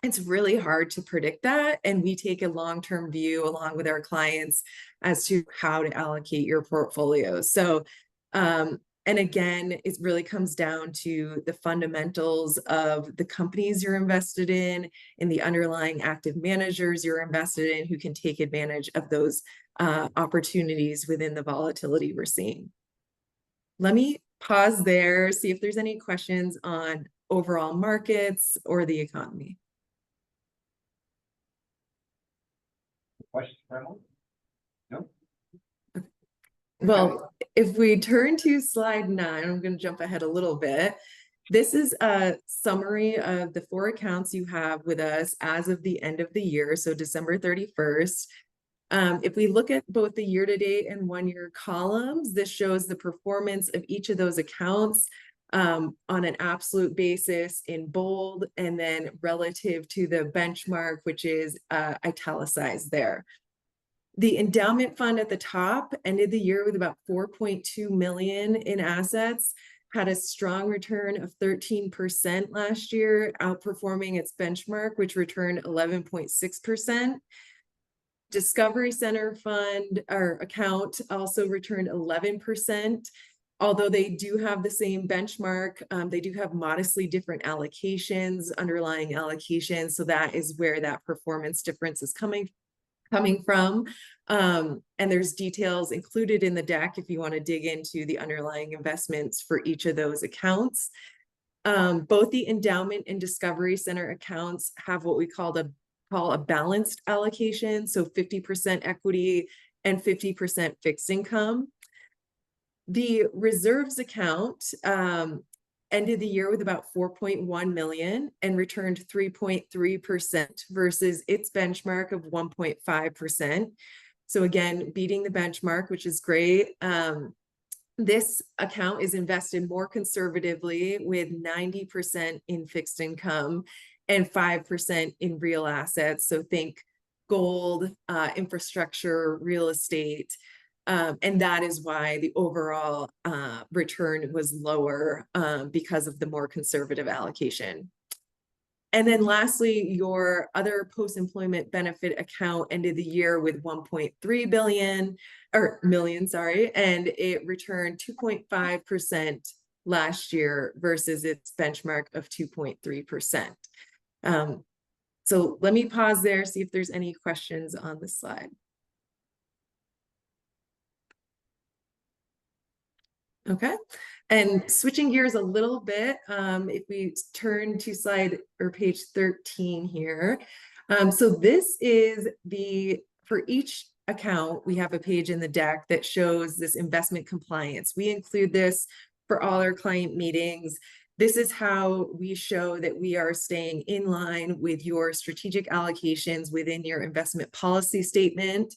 It's really hard to predict that. And we take a long-term view along with our clients as to how to allocate your portfolio. So, and again, it really comes down to the fundamentals of the companies you're invested in the underlying active managers you're invested in who can take advantage of those opportunities within the volatility we're seeing. Let me pause there, see if there's any questions on overall markets or the economy. Questions for Emily? No? Well, if we turn to slide 9, I'm going to jump ahead a little bit. This is a summary of the 4 accounts you have with us as of the end of the year, so December 31st. If we look at both the year-to-date and one-year columns, this shows the performance of each of those accounts on an absolute basis in bold, and then relative to the benchmark, which is italicized there. The endowment fund at the top ended the year with about 4.2 million in assets, had a strong return of 13% last year, outperforming its benchmark, which returned 11.6%. Discovery Center fund or account also returned 11%. Although they do have the same benchmark, they do have modestly different allocations, underlying allocations. So that is where that performance difference is coming from. And there's details included in the deck if you want to dig into the underlying investments for each of those accounts. Both the endowment and Discovery Center accounts have what we call a balanced allocation, so 50% equity and 50% fixed income. The reserves account ended the year with about 4.1 million and returned 3.3% versus its benchmark of 1.5%. So again, beating the benchmark, which is great. This account is invested more conservatively with 90% in fixed income and 5% in real assets. So think gold, infrastructure, real estate. And that is why the overall return was lower because of the more conservative allocation. And then lastly, your other post-employment benefit account ended the year with 1.3 million, and it returned 2.5% last year versus its benchmark of 2.3%. So let me pause there, see if there's any questions on this slide. Okay, and switching gears a little bit, if we turn to slide or page 13 here. So this is for each account, we have a page in the deck that shows this investment compliance. We include this for all our client meetings. This is how we show that we are staying in line with your strategic allocations within your investment policy statement.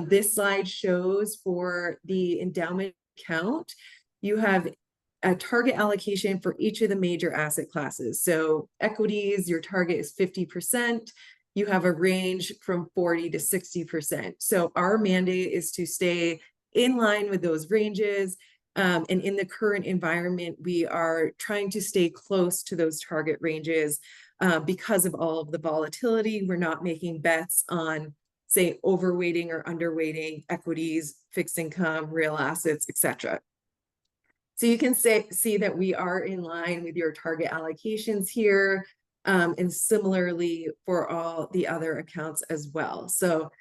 This slide shows for the endowment account, you have a target allocation for each of the major asset classes. So equities, your target is 50%. You have a range from 40 to 60%. So our mandate is to stay in line with those ranges. And in the current environment, we are trying to stay close to those target ranges because of all of the volatility. We're not making bets on, say, overweighting or underweighting equities, fixed income, real assets, etc. So you can see that we are in line with your target allocations here, and similarly for all the other accounts as well. So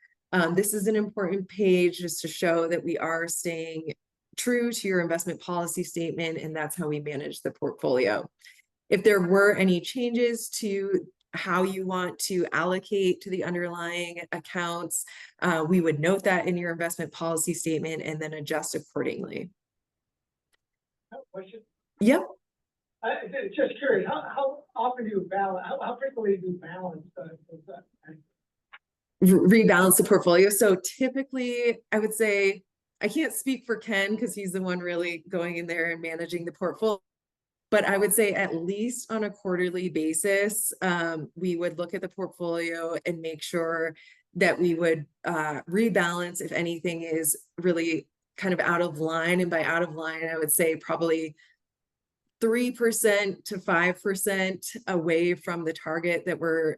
this is an important page just to show that we are staying true to your investment policy statement, and that's how we manage the portfolio. If there were any changes to how you want to allocate to the underlying accounts, we would note that in your investment policy statement and then adjust accordingly. Question? Yep. Just curious, how often do you balance, how frequently do you balance? rebalance the portfolio. So typically, I would say, I can't speak for Ken because he's the one really going in there and managing the portfolio. But I would say at least on a quarterly basis, we would look at the portfolio and make sure that we would rebalance if anything is really kind of out of line. And by out of line, I would say probably 3% to 5% away from the target that we're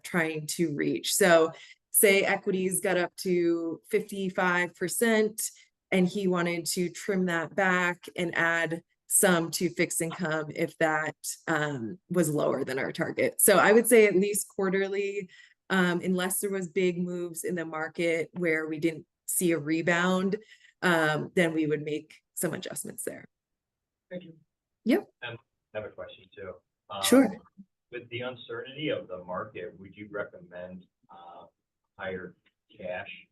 trying to reach. So say equities got up to 55% and he wanted to trim that back and add some to fixed income if that was lower than our target. So I would say at least quarterly, unless there was big moves in the market where we didn't see a rebound, then we would make some adjustments there. Thank you. Yep. I have a question too. Sure. With the uncertainty of the market, would you recommend higher cash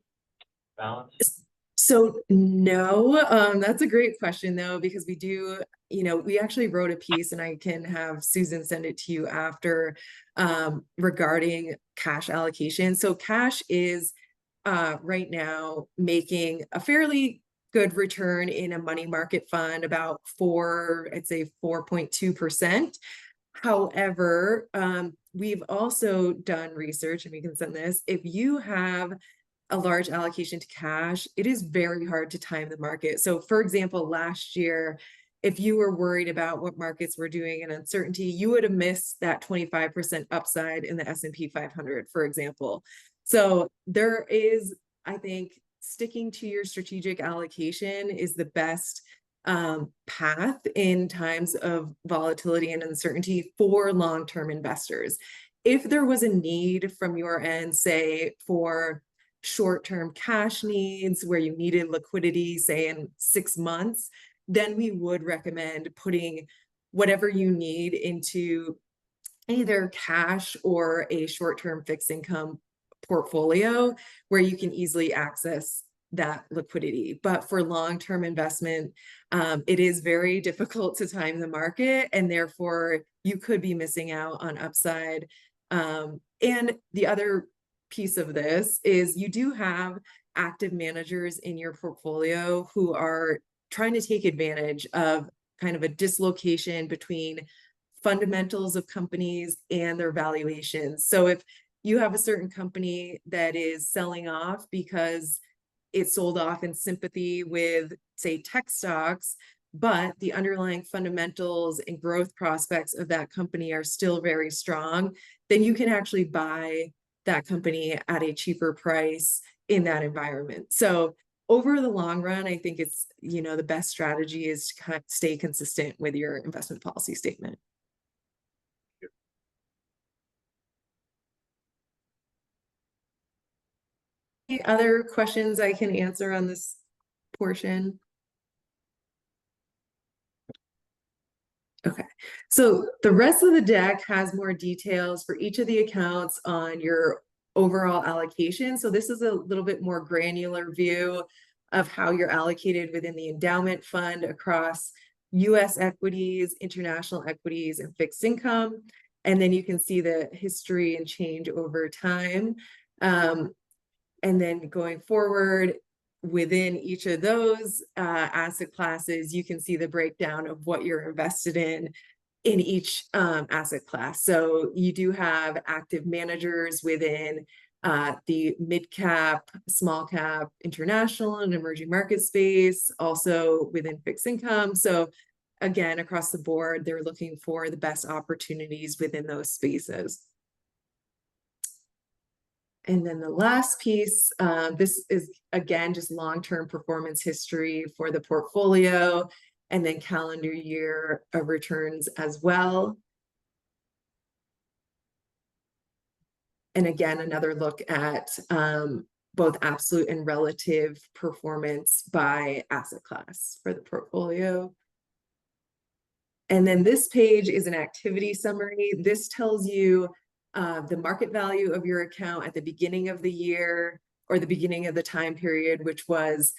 balance? So no, that's a great question though, because we do, we actually wrote a piece and I can have Susan send it to you after regarding cash allocation. So cash is right now making a fairly good return in a money market fund, about 4.2%. However, we've also done research, and we can send this. If you have a large allocation to cash, it is very hard to time the market. So for example, last year, if you were worried about what markets were doing and uncertainty, you would have missed that 25% upside in the S&P 500, for example. So there is, I think, sticking to your strategic allocation is the best path in times of volatility and uncertainty for long-term investors. If there was a need from your end, say for short-term cash needs where you needed liquidity, say in 6 months, then we would recommend putting whatever you need into either cash or a short-term fixed income portfolio where you can easily access that liquidity. But for long-term investment, it is very difficult to time the market, and therefore you could be missing out on upside. And the other piece of this is you do have active managers in your portfolio who are trying to take advantage of kind of a dislocation between fundamentals of companies and their valuations. So if you have a certain company that is selling off because it sold off in sympathy with, say, tech stocks, but the underlying fundamentals and growth prospects of that company are still very strong, then you can actually buy that company at a cheaper price in that environment. So over the long run, I think it's, the best strategy is to kind of stay consistent with your investment policy statement. Any other questions I can answer on this portion? Okay, so the rest of the deck has more details for each of the accounts on your overall allocation. So this is a little bit more granular view of how you're allocated within the endowment fund across US equities, international equities, and fixed income. And then you can see the history and change over time. And then going forward, within each of those asset classes, you can see the breakdown of what you're invested in each asset class. So you do have active managers within the mid-cap, small-cap, international, and emerging market space, also within fixed income. So again, across the board, they're looking for the best opportunities within those spaces. And then the last piece, this is, again, just long-term performance history for the portfolio, and then calendar year returns as well. And again, another look at both absolute and relative performance by asset class for the portfolio. And then this page is an activity summary. This tells you the market value of your account at the beginning of the year or the beginning of the time period, which was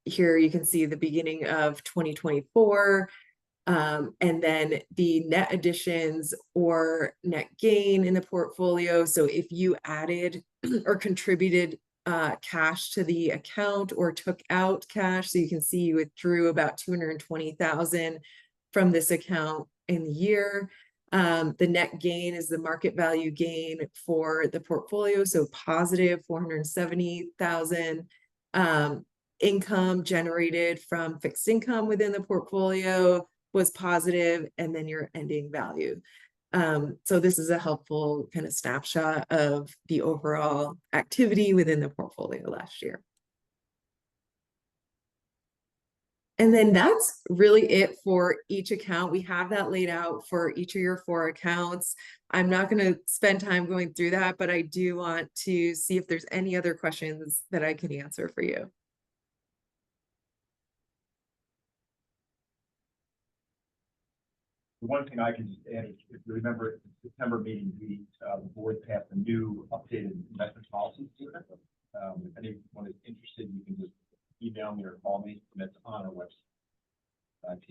here you can see the beginning of 2024, and then the net additions or net gain in the portfolio. So if you added or contributed cash to the account or took out cash. So you can see you withdrew about 220,000 from this account in the year. The net gain is the market value gain for the portfolio, so positive 470,000. Income generated from fixed income within the portfolio was positive, and then your ending value. So this is a helpful kind of snapshot of the overall activity within the portfolio last year. And then that's really it for each account. We have that laid out for each of your 4 accounts. I'm not going to spend time going through that, but I do want to see if there's any other questions that I can answer for you. The one thing I can just add is, if you remember, at the September meeting, the board passed a new updated investment policy statement. If anyone is interested, you can just email me or call me, and it's on our website. Thank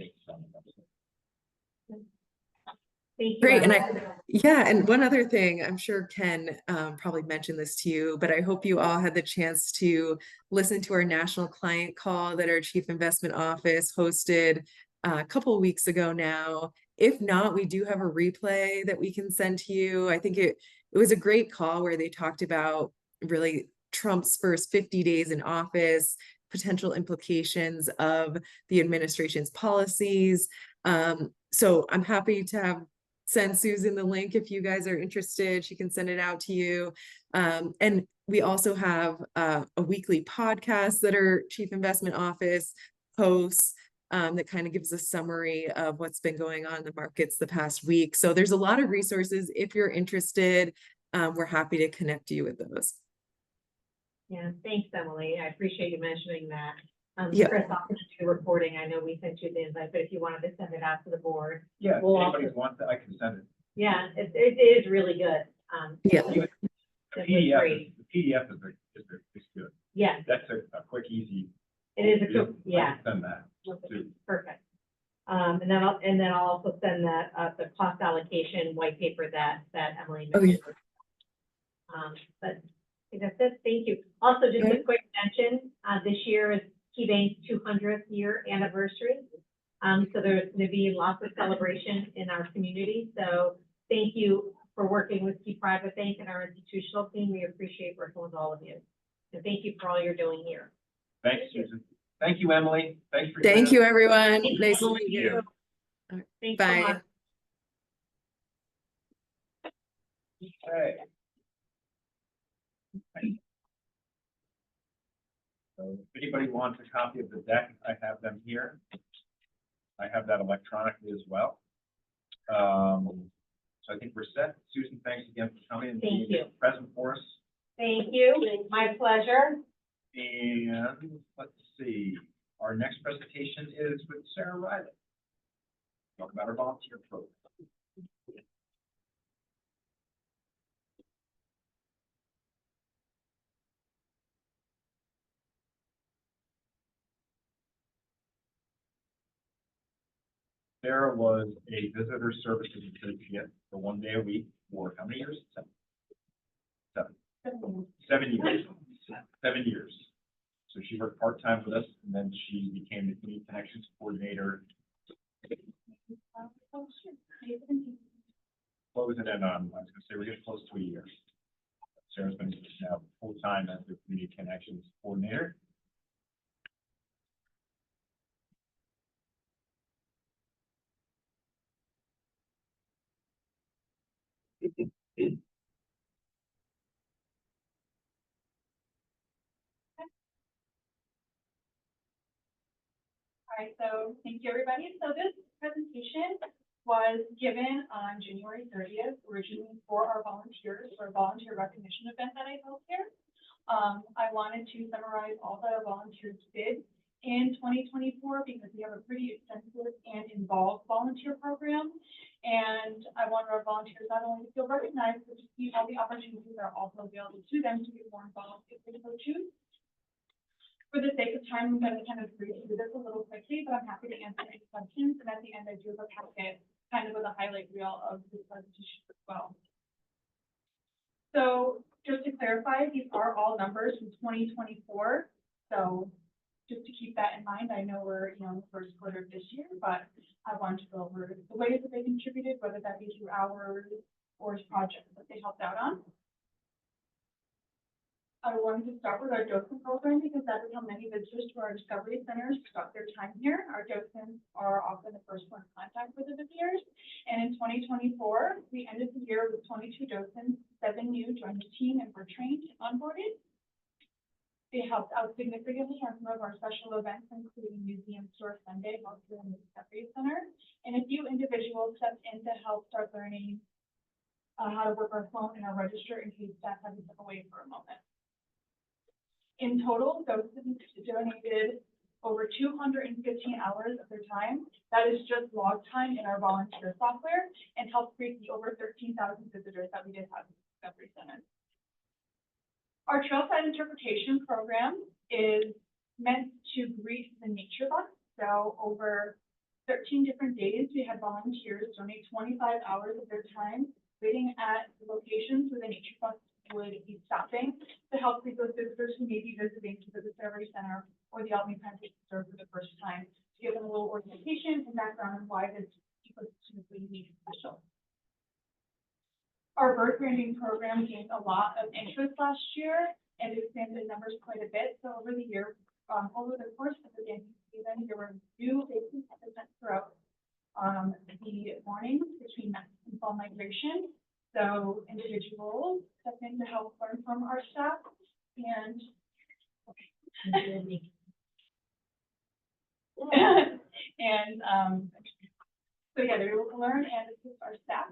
you. Great. And Emily. and one other thing, I'm sure Ken probably mentioned this to you, but I hope you all had the chance to listen to our national client call that our Chief Investment Office hosted a couple of weeks ago now. If not, we do have a replay that we can send to you. I think it was a great call where they talked about really Trump's first 50 days in office, potential implications of the administration's policies. So I'm happy to send Susan the link if you guys are interested. She can send it out to you. And we also have a weekly podcast that our Chief Investment Office hosts that kind of gives a summary of what's been going on in the markets the past week. So there's a lot of resources. If you're interested, we're happy to connect you with those. Yeah, thanks, Emily. I appreciate you mentioning that. Yeah. Chris, I'll do the reporting. I know we sent you the invite, but if you wanted to send it out to the board. Yeah, We'll if anybody wants it, I can send it. Yeah, it is really good. Yeah. The PDF is good. Yeah, That's a quick, easy. it is a Yeah, good, yeah, I can send that too. perfect. And then I'll also send that, the cost allocation white paper that Emily mentioned. But I think that's it. Thank you. Also, just a quick mention, this year is KeyBank's 200th year anniversary. So there's going to be lots of celebration in our community. So thank you for working with Key Private Bank and our institutional team. We appreciate working with all of you. And thank you for all you're doing here. Thanks, Susan. Thank you, Emily. Thanks for. Thank you, everyone. Thank Nice to you. meet you. Thanks Bye. so much. Okay. So if anybody wants a copy of the deck, I have them here. I have that electronically as well. So I think we're set. Susan, thanks again for coming and being present for us. Thank you. My pleasure. And let's see, our next presentation is with Sarah Riley. Talk about our volunteer program. Sarah was a visitor services associate for 1 day a week for how many years? 7 years. 7 years. So she worked part-time with us, and then she became the Community Connections Coordinator. Closing in on, I was gonna say, we're getting close to a year. Sarah's been now full-time as the Community Connections Coordinator. All right, so thank you, everybody. So this presentation was given on January 30th, originally for our volunteers, for a volunteer recognition event that I held here. I wanted to summarize all that our volunteers did in 2024 because we have a pretty extensive and involved volunteer program. And I want our volunteers not only to feel recognized, but to see all the opportunities that are also available to them to get more involved if they so choose. For the sake of time, I'm going to kind of read through this a little quickly, but I'm happy to answer any questions. And at the end, I do have a packet kind of with a highlight reel of this presentation as well. So Just to clarify, these are all numbers from 2024. So just to keep that in mind, I know we're, in the first quarter of this year, but I wanted to go over the ways that they contributed, whether that be through hours or projects that they helped out on. I wanted to start with our docent program because that is how many visitors to our Discovery Centers start their time here. Our docents are often the first point of contact with the visitors. And in 2024, we ended the year with 22 docents, 7 new joined the team and were trained and onboarded. They helped out significantly on some of our special events, including Museum Store Sunday, held here in the Discovery Center. And a few individuals stepped in to help start learning how to work our phone and our register in case staff had to step away for a moment. In total, docents donated over 215 hours of their time. That is just log time in our volunteer software and helped greet the over 13,000 visitors that we did have in the Discovery Center. Our Trailside Interpretation program is meant to greet the nature bus. So over 13 different days, we had volunteers donate 25 hours of their time waiting at the locations where the nature bus would be stopping to help greet those visitors who may be visiting to the Discovery Center or the Albany Pine Reserve for the first time, to give them a little orientation and background on why this ecosystem is so unique and special. Our bird branding program gained a lot of interest last year and expanded numbers quite a bit. So over the year, over the course of the dancing season, there were new faces present throughout the mornings between mass and fall migration. So individuals step in to help learn from our staff and so yeah, they were able to learn and assist our staff.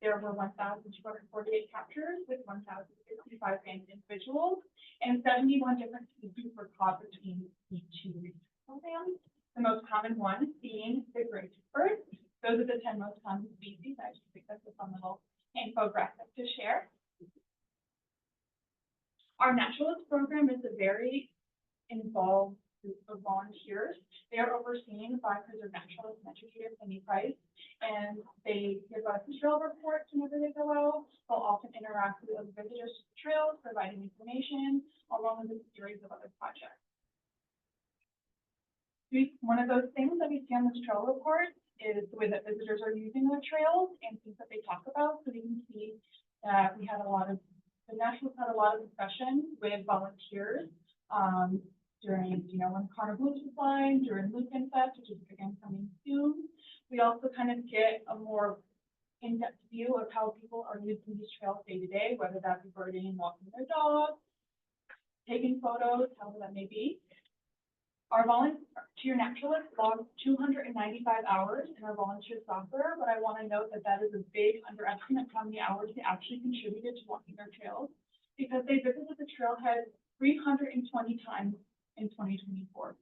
There were 1,248 captures with 1,065 individuals and 71 different species were caught between the two research programs. The most common one being the great bird. Those are the 10 most common species. I just think that's a fun little infographic to share. Our naturalist program is a very involved group of volunteers. They are overseen by preserve naturalist and educator Penny Price, and they give us trail reports whenever they go out. They'll often interact with other visitors to the trails, providing information, along with a series of other projects. One of those things that we see on this trail report is the way that visitors are using the trails and things that they talk about. So we can see that we had the Nationals had a lot of discussion with volunteers during, when Carnival was flying, during Lucan Fest, which is again coming soon. We also kind of get a more in-depth view of how people are using these trails day to day, whether that be birding and walking their dogs, taking photos, however that may be. Our volunteer naturalists logged 295 hours in our volunteer software, but I want to note that that is a big underestimate of how many hours they actually contributed to walking their trails, because they visited the trailhead 320 times in 2024.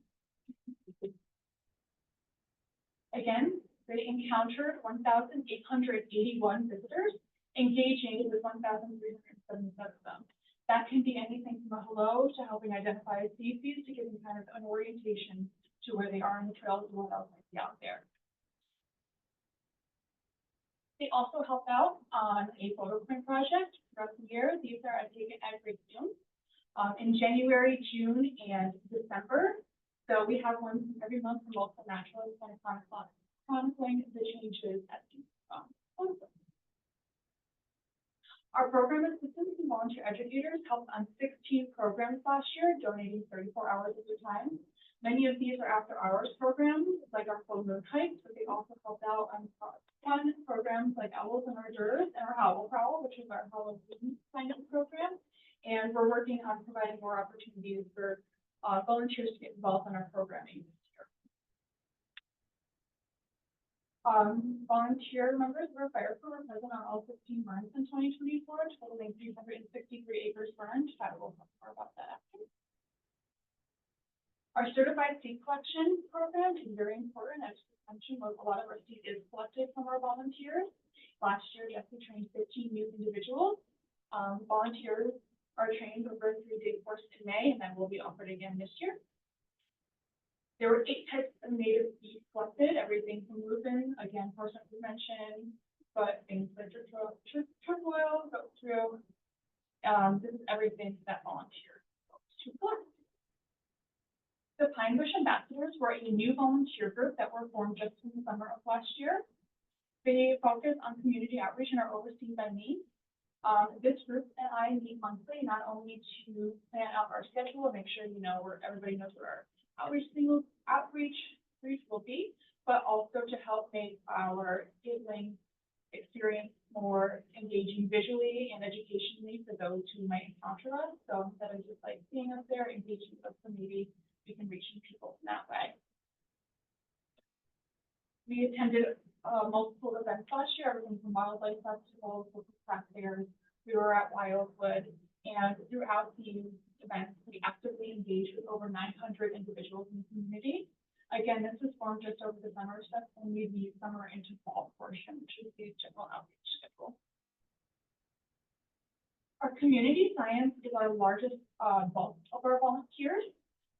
Again, they encountered 1,881 visitors, engaging with 1,377 of them. That can be anything from a hello to helping identify a species to giving kind of an orientation to where they are in the trails and what else might be out there. They also helped out on a photo print project throughout the year. These are taken at Great June, in January, June, and December. So we have one every month from multiple naturalists and chronicling the changes at the photo. Our program assistants and volunteer educators helped on 16 programs last year, donating 34 hours of their time. Many of these are after hours programs, like our full moon hikes, but they also helped out on fun programs like Owls and Hors d'oeuvres and our Howl Prowl, which is our Halloween sign-up program. And we're working on providing more opportunities for volunteers to get involved in our programming this year. Volunteer members of our fire corps were present on all 15 runs in 2024, totaling 363 acres burned. I will talk more about that after. Our certified seed collection program is very important. As mentioned, a lot of our seed is collected from our volunteers. Last year, yes, we trained 15 new individuals. Volunteers are trained over a 3-day course in May, and then will be offered again this year. There were 8 types of native seeds collected, everything from lupin, again, porcelain prevention, but things like turquoise, go through, This is everything that volunteers to collect. The Pine Bush Ambassadors were a new volunteer group that were formed just in the summer of last year. They focus on community outreach and are overseen by me. This group and I meet monthly, not only to plan out our schedule and make sure, you know, where everybody knows where our outreach will be, but also to help make our sibling experience more engaging visually and educationally for those who might encounter us. So instead of just like seeing us there, engaging with us, so maybe we can reach people in that way. We attended multiple events last year, everything from wildlife festivals, local craft fairs. We were at Wildwood, and throughout these events, we actively engaged with over 900 individuals in the community. Again, this was formed just over the summer, so that's only the summer into fall portion, which is the general outreach schedule. Our community science is our largest bulk of our volunteers.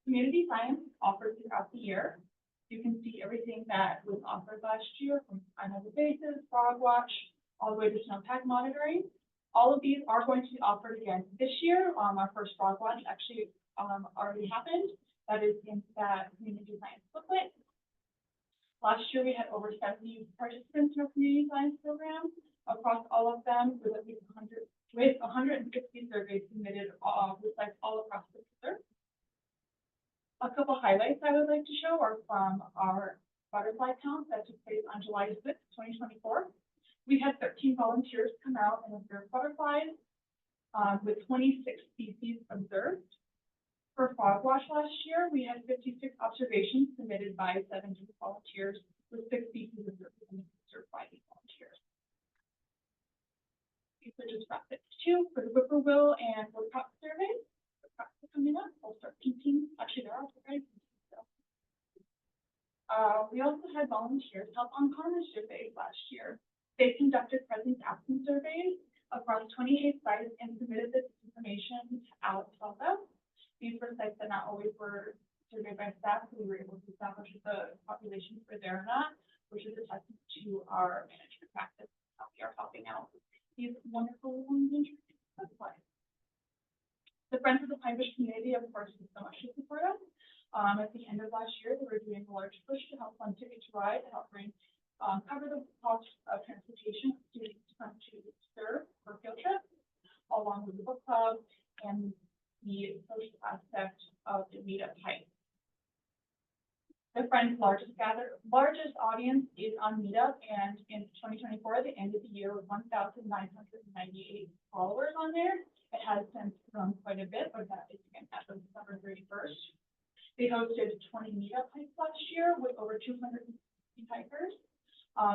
Community science is offered throughout the year. You can see everything that was offered last year, from Time of the Bases, Frog Watch, all the way to snowpack monitoring. All of these are going to be offered again this year. Our first Frog Watch actually already happened. That is in that community science booklet. Last year, we had over 70 participants in our community science program. Across all of them, with at least 160 surveys submitted with sites all across the reserve. A couple highlights I would like to show are from our butterfly count that took place on July 6th, 2024. We had 13 volunteers come out and observe butterflies with 26 species observed. For Frog Watch last year, we had 56 observations submitted by 17 volunteers with 6 species observed by these volunteers. These are just graphics too for the whippoorwill and woodcock surveys. Coming up, we'll start painting. Actually, they're all ready. So. We also had volunteers help on climate surveys last year. They conducted presence absence surveys across 28 sites and submitted this information out to us. These were sites that not always were surveyed by staff, so we were able to establish if the populations were there or not, which is a testament to our management practice, how we are helping out these wonderful endangered butterflies. The Friends of the Pine Bush community, of course, is so much to support us. At the end of last year, they were doing a large push to help fund Ticket to Ride to help cover the cost of transportation of students to come to serve for field trips, along with the book club and the social aspect of the meetup hike. The Friends' largest audience is on Meetup, and in 2024, they ended the year with 1,998 followers on there. It has since grown quite a bit, but that is again as of December 31st. They hosted 20 meetup hikes last year with over 250 hikers,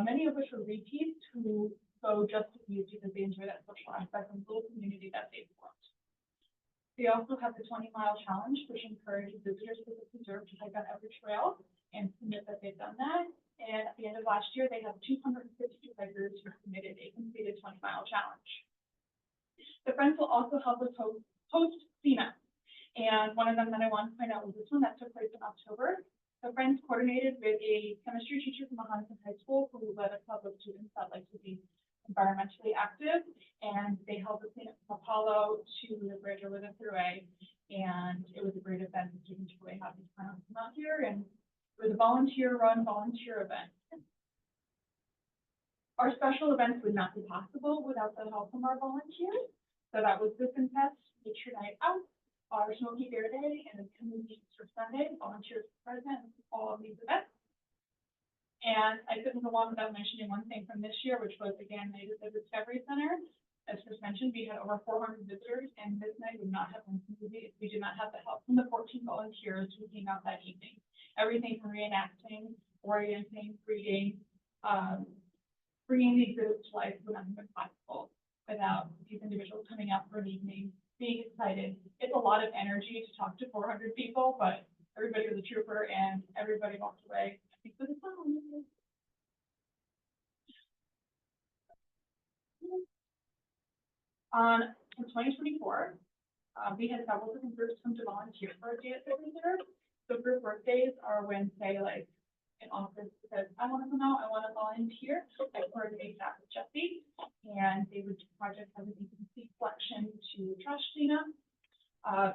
many of which were repeats who go just to use because they enjoy that social aspect and little community that they've formed. They also have the 20-mile challenge, which encourages visitors to the preserve to hike on every trail and submit that they've done that. And at the end of last year, they have 252 hikers who submitted a completed 20-mile challenge. The Friends will also help us host CMAP. And one of them that I want to point out was this one that took place in October. The Friends coordinated with a chemistry teacher from Huntington High School who led a club of students that like to be environmentally active, and they held the CMAP from Apollo to the bridge over the thruway, and it was a great event. The students really happy to come out here, and it was a volunteer-run, volunteer event. Our special events would not be possible without the help from our volunteers. So that was Listen Fest, Nature Night Out, our Smoky Bear Day, and the Community Easter Sunday. Volunteers were present at all of these events. And I couldn't go on without mentioning one thing from this year, which was, again, the Discovery Center. As just mentioned, we had over 400 visitors, and this night would not have been complete if we did not have the help from the 14 volunteers who came out that evening. Everything from reenacting, orienting, reading, bringing the exhibits to life would not have been possible without these individuals coming out for an evening, being excited. It's a lot of energy to talk to 400 people, but everybody was a trooper and everybody walked away, I think, with a smile. In 2024, we had several different groups come to volunteer for a day at the reserve. So group work days are when, say, like in office because I want to come out, I want to volunteer. I coordinate that with Jesse, and they would do projects as an agency collection to trash cleanup.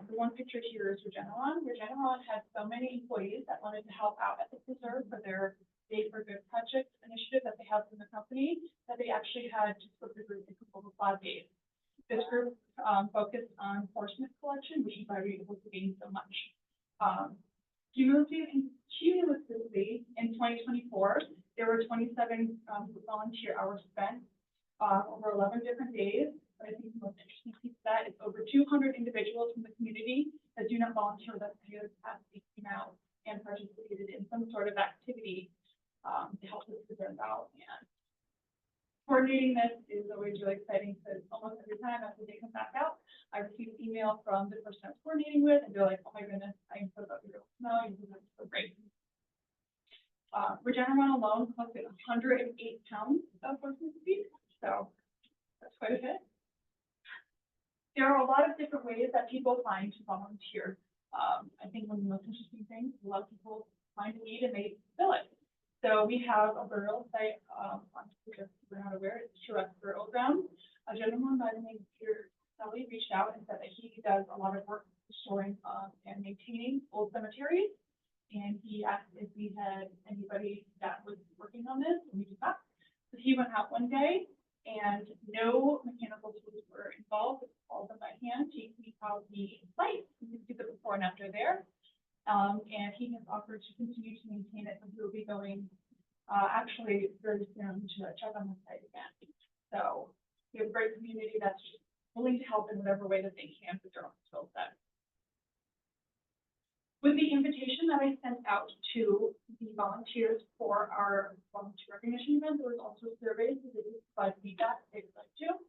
The one picture here is Regeneron. Regeneron had so many employees that wanted to help out at the preserve for their Day for Good project initiative that they have in the company, that they actually had to split the group into 5 days. This group focused on enforcement collection, which is why we were able to gain so much. Cumulatively, in 2024, there were 27 volunteer hours spent over 11 different days. But I think the most interesting piece of that is over 200 individuals from the community that do not volunteer with us here came out and participated in some sort of activity to help us preserve out. And coordinating this is always really exciting because almost every time after they come back out, I receive an email from the person I was coordinating with, and they're like, "Oh my goodness, I am so glad you're no, you're so great." Regeneron alone collected 108 pounds of horsemeat feed, so that's quite a bit. There are a lot of different ways that people find to volunteer. I think one of the most interesting things, a lot of people find a need and they fill it. So we have a burial site, if we're not aware, it's Truex Burial Ground. A gentleman by the name of Peter Sully reached out and said that he does a lot of work restoring and maintaining old cemeteries. And he asked if we had anybody that was working on this, and we did that. So he went out one day and no mechanical tools were involved. It's all done by hand. He called the site. You can see the before and after there. And he has offered to continue to maintain it, and he will be going actually very soon to check on the site again. So we have a great community that's just willing to help in whatever way that they can with their own skill set. With the invitation that I sent out to the volunteers for our volunteer recognition event, there was also surveys that they could provide feedback if they'd like to.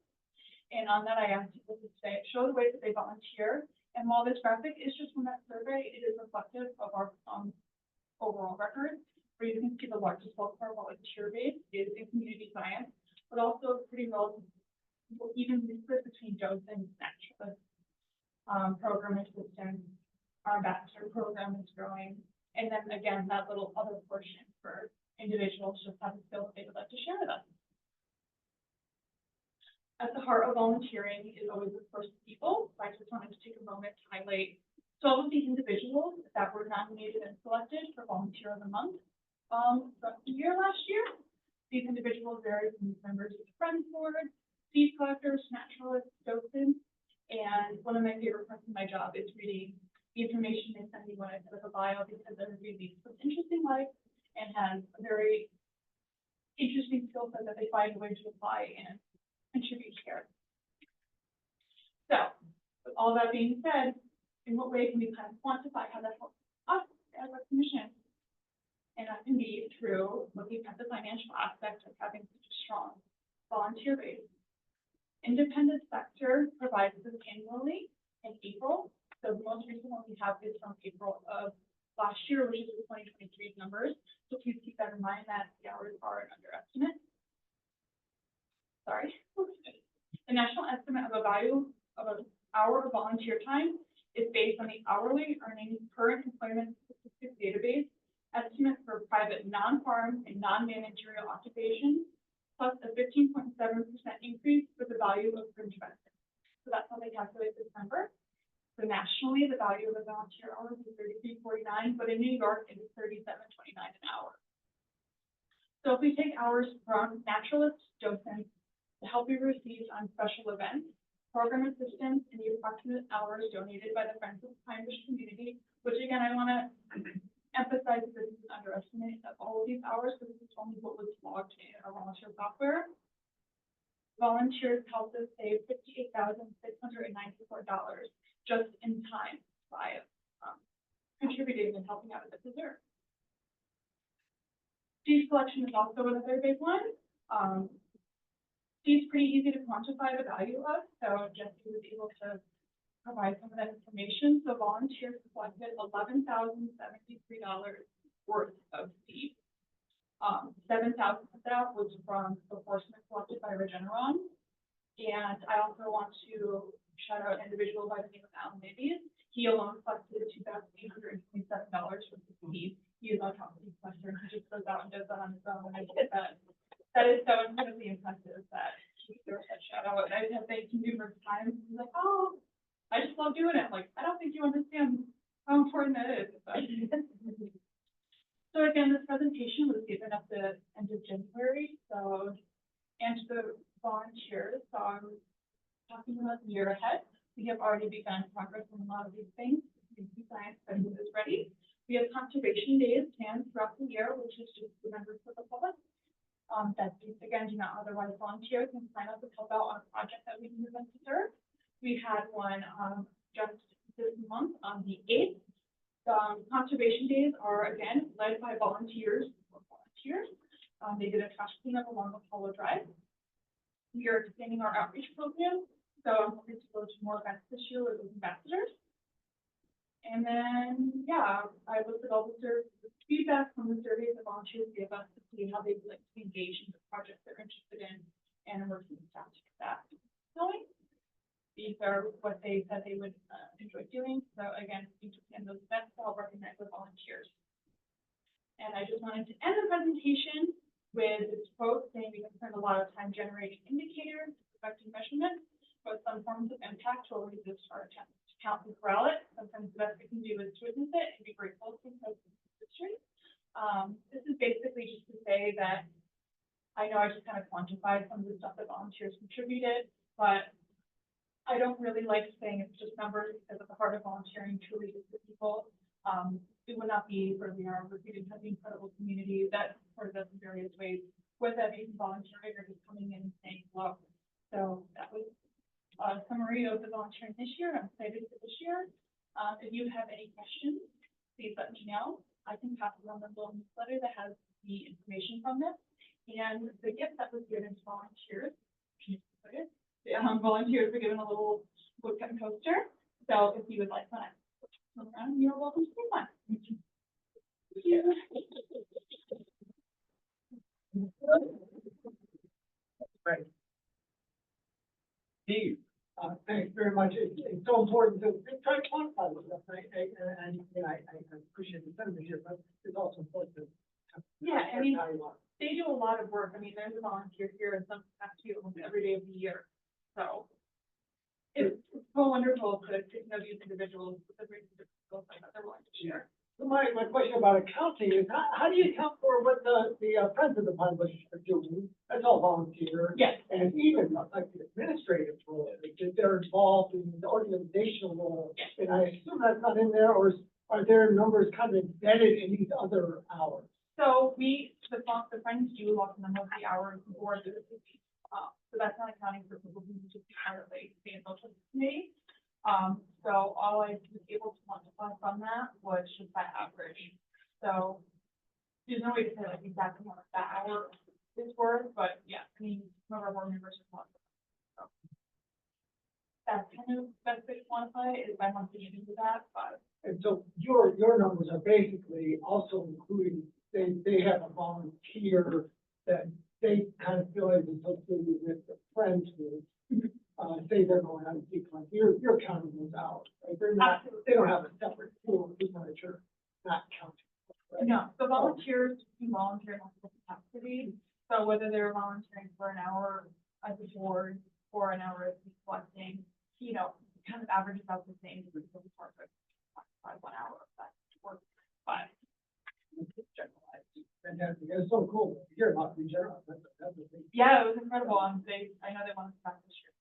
And on that, I asked people to show the way that they volunteer. And while this graphic is just from that survey, it is reflective of our overall record, where you can see the largest bulk of our volunteer base is in community science, but also pretty well even split between docents, naturalists, program assistants. Our ambassador program is growing. And then again, that little other portion for individuals just have a skill they would like to share with us. At the heart of volunteering is always, of course, people. So I just wanted to take a moment to highlight 12 of the individuals that were nominated and selected for Volunteer of the Month from the year last year. These individuals varied from members of the Friends Board, seed collectors, naturalists, docents, and one of my favorite parts of my job is reading the information they send me when I set up a bio, because everybody leads an interesting life and has a very interesting skill set that they find a way to apply and contribute here. So, with all that being said, in what way can we kind of quantify how that helps us as a commission? And that can be through looking at the financial aspect of having such a strong volunteer base. Independent sector provides this annually in April. So the most recent one we have is from April of last year, which is the 2023 numbers. So please keep that in mind that the hours are an underestimate. Sorry. The national estimate of a value of an hour of volunteer time is based on the hourly earnings current employment statistics database estimate for private non-farm and non-managerial occupations, plus a 15.7% increase for the value of fringe benefits. So that's how they calculate this number. So nationally, the value of a volunteer hour is $33.49, but in New York, it is $37.29 an hour. So if we take hours from naturalists, docents, the help we received on special events, program assistants, and the approximate hours donated by the Friends of the Pine Bush community, which again, I want to emphasize that this is an underestimate of all of these hours, because this is only what was logged in our volunteer software. Volunteers helped us save $58,694 just in time by contributing and helping out at the preserve. Seed collection is also another big one. Seed's pretty easy to quantify the value of, so Jesse was able to provide some of that information. So volunteers collected $11,073 worth of seed. $7,000 of that was from the horsemen collected by Regeneron. And I also want to shout out an individual by the name of Albany. He alone collected $2,827 worth of seed he is on top of these questions, he just goes out and does that on his own, and I think that is so incredibly impressive that he throws that shadow, and I have thanked him numerous times, he's like, oh, I just love doing it, I'm like, I don't think you understand how important that is, but. So again, this presentation was given at the end of January, so, and to the volunteers, so I'm talking about the year ahead. We have already begun progress on a lot of these things. Science study is ready. We have conservation days planned throughout the year, which is just the members of the public. That again, do not otherwise volunteer can sign up to help out on a project that we can event to serve. We had one just this month on the 8th. Conservation days are again led by volunteers. They did a trash cleanup along Apollo Drive. We are expanding our outreach program, so I'm hoping to go to more events this year with ambassadors. And then, yeah, I looked at all the feedback from the surveys the volunteers give us to see how they'd like to engage in the projects they're interested in, and I'm working with staff to get that going. These are what they said they would enjoy doing. So again, in those events, I'll recognize the volunteers. And I just wanted to end the presentation with this quote saying we can spend a lot of time generating indicators, affecting measurement, but some forms of impact will resist our attempts to count and corral it. Sometimes the best we can do is to witness it and be grateful for the history. This is basically just to say that I know I just kind of quantified some of the stuff that volunteers contributed, but I don't really like saying it's just numbers because at the heart of volunteering truly is the people. It would not be where we are. We didn't have the incredible community that supported us in various ways, whether that be volunteering or just coming in and saying hello. So that was a summary of the volunteering this year. I'm excited for this year. If you have any questions, please let me know. I can pass along the little newsletter that has the information from this. And the gift that was given to volunteers, volunteers were given a little woodcut coaster. So if you would like one, you're welcome to take one. Great. Steve, Thanks very much. It's so important to try to quantify this stuff, right? And I appreciate the sentiment here, but it's also important to. Yeah, I mean, they do a lot of work. I mean, there's a volunteer here and some capacity almost every day of the year. So it's so wonderful to get to know these individuals with the great skills that they're willing to share. So my question about accounting is how do you account for what the Friends of the Pine Bush are doing? That's all volunteer. Yes. And even like the administrative role, if they're involved in the organizational role. Yes. And I assume that's not in there, or are there numbers kind of embedded in these other hours? So the Friends do log the number of the hours for the so that's not accounting for people who just be part of the social committee. So all I was able to quantify from that was just that average. So there's no way to say like exactly how much that hour is worth, but yeah, I mean, some of our board members are quantifying. So that's kind of best way to quantify it is by monthly into that, but. And so your numbers are basically also including, they have a volunteer that they kind of feel is associated with the Friends group. Say they're going on a decline, you're counting those out, right? They're not, they don't have a separate pool of people that you're not counting. Right? No, the volunteers can volunteer in multiple capacities. So whether they're volunteering for an hour as a board or an hour as collecting, you know, kind of averages out the same as the board, by 1 hour of that work. But Fantastic. It's so cool to hear about the general. yeah, it was incredible. I know they want to start this year.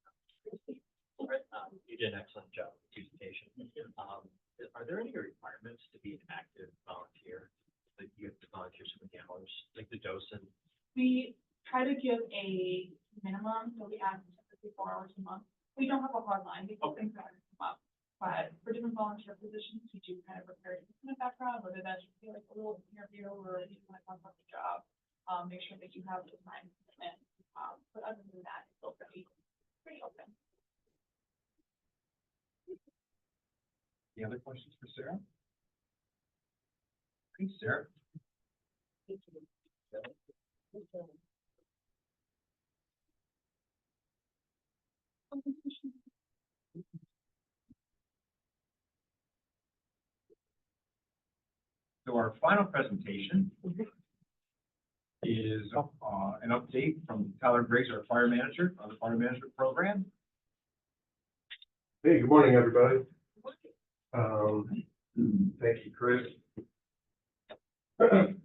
You did an excellent job with the presentation. Are there any requirements to be an active volunteer? Like you have to volunteer so many hours, like the docent? We try to give a minimum, so we ask typically 4 hours a month. We don't have a hard line because things are come up. But for different volunteer positions, we do kind of prepare a different background, whether that's just be like a little interview or if you want to talk about the job, make sure that you have the time commitment. But other than that, it's still pretty open. any other questions for Sarah? Thanks, Sarah. So our our final presentation is an update from Tyler Griggs, our fire manager, on the fire management program. Hey, good morning, everybody. Thank you, Chris. I'm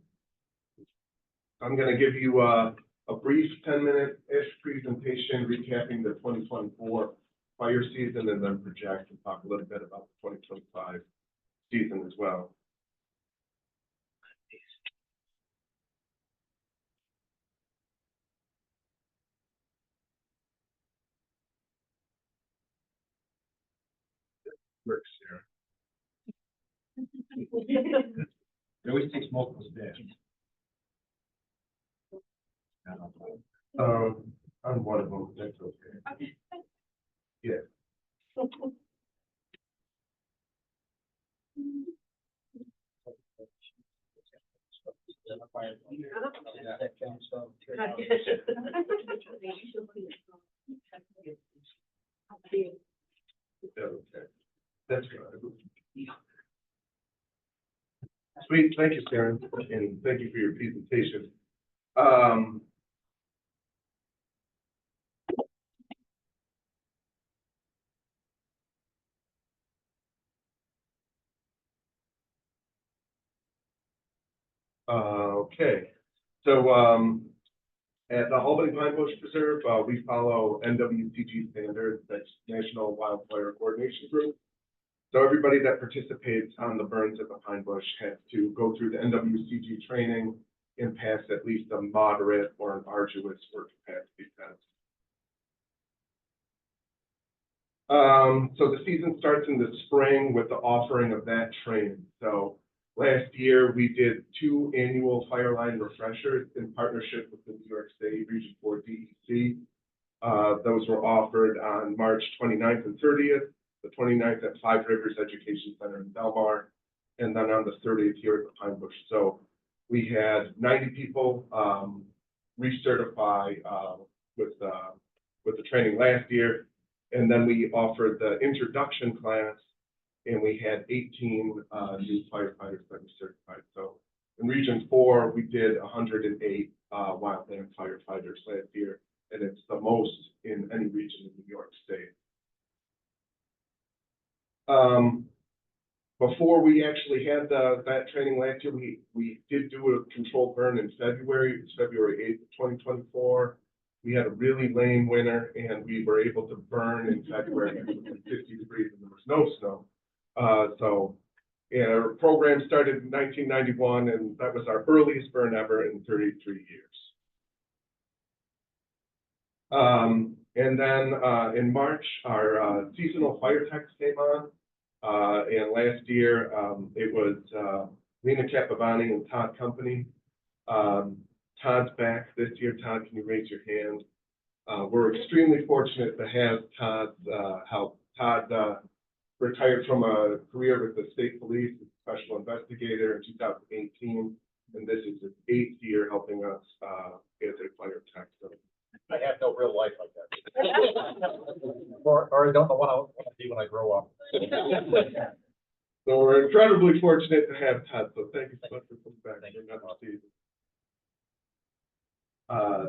gonna give you a brief 10-minute-ish presentation recapping the 2024 fire season and then project and talk a little bit about the 2025 season as well. Works here. It always takes multiple steps. I'm one of them, that's okay. Yeah. Okay. That's good. Sweet, thank you, Sharon, and thank you for your presentation. Okay, so at the Albany Pine Bush Preserve, we follow NWCG standards, that's National Wildfire Coordination Group. So everybody that participates on the burns at the Pine Bush has to go through the NWCG training and pass at least a moderate or an arduous work capacity test. So the season starts in the spring with the offering of that training. So last year, we did 2 annual fire line refreshers in partnership with the New York State Region 4 DEC. Those were offered on March 29th and 30th, the 29th at Five Rivers Education Center in Delmar, and then on the 30th here at the Pine Bush. So we had 90 people recertify with the training last year, and then we offered the introduction class, and we had 18 new firefighters that were certified. So in Region 4, we did 108 wildland firefighters last year, and it's the most in any region in New York State. Before we actually had that training last year, we did do a controlled burn in February. It was February 8th, 2024. We had a really lame winter, and we were able to burn in February. It was 50 degrees and there was no snow. Our program started in 1991, and that was our earliest burn ever in 33 years. And then in March, our seasonal fire techs came on. And last year, it was Lena Capavani and Todd Company. Todd's back this year. Todd, can you raise your hand? We're extremely fortunate to have Todd's help. Todd retired from a career with the state police as a special investigator in 2018, and this is his 8th year helping us as a fire tech. So I have no real life like that. or I don't know what I want to be when I grow up. So we're incredibly fortunate to have Todd. So thank you so much for coming back.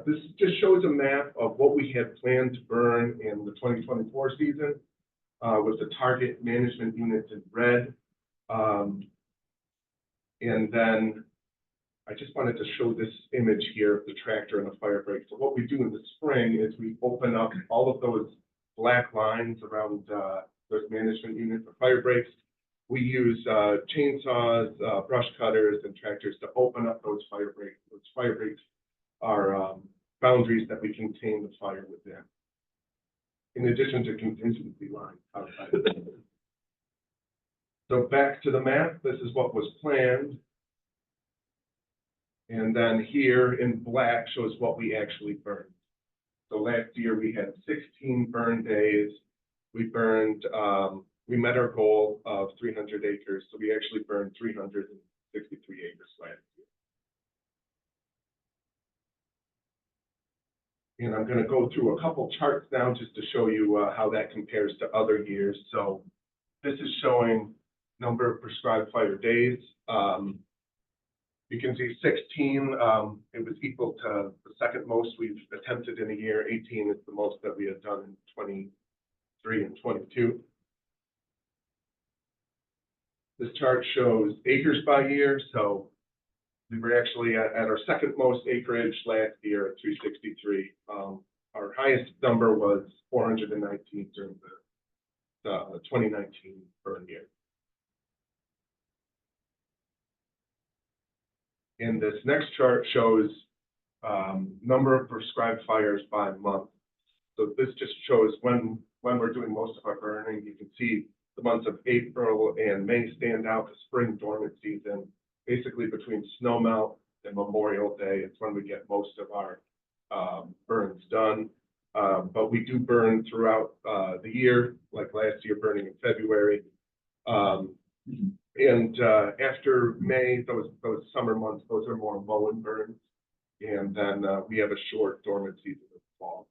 This just shows a map of what we had planned to burn in the 2024 season with the target management units in red. And then I just wanted to show this image here of the tractor and the fire break. So what we do in the spring is we open up all of those black lines around those management units or fire breaks. We use chainsaws, brush cutters, and tractors to open up those fire breaks. Those fire breaks are boundaries that we contain the fire within, in addition to contingency lines outside of it. So back to the map, this is what was planned. And then here in black shows what we actually burned. So last year we had 16 burn days. We burned, we met our goal of 300 acres. So we actually burned 363 acres last year. And I'm going to go through a couple charts now just to show you how that compares to other years. So this is showing number of prescribed fire days. You can see 16, it was equal to the second most we've attempted in a year. 18 is the most that we had done in 23 and 22. This chart shows acres by year, so we were actually at our second most acreage last year at 363. Our highest number was 419 during the 2019 burn year. And this next chart shows number of prescribed fires by month. So this just shows when we're doing most of our burning. You can see the months of April and May stand out, the spring dormant season. Basically between snowmelt and Memorial Day, it's when we get most of our burns done. But we do burn throughout the year, like last year burning in February. And after May, those summer months, those are more mown burns. And then we have a short dormant season in the fall.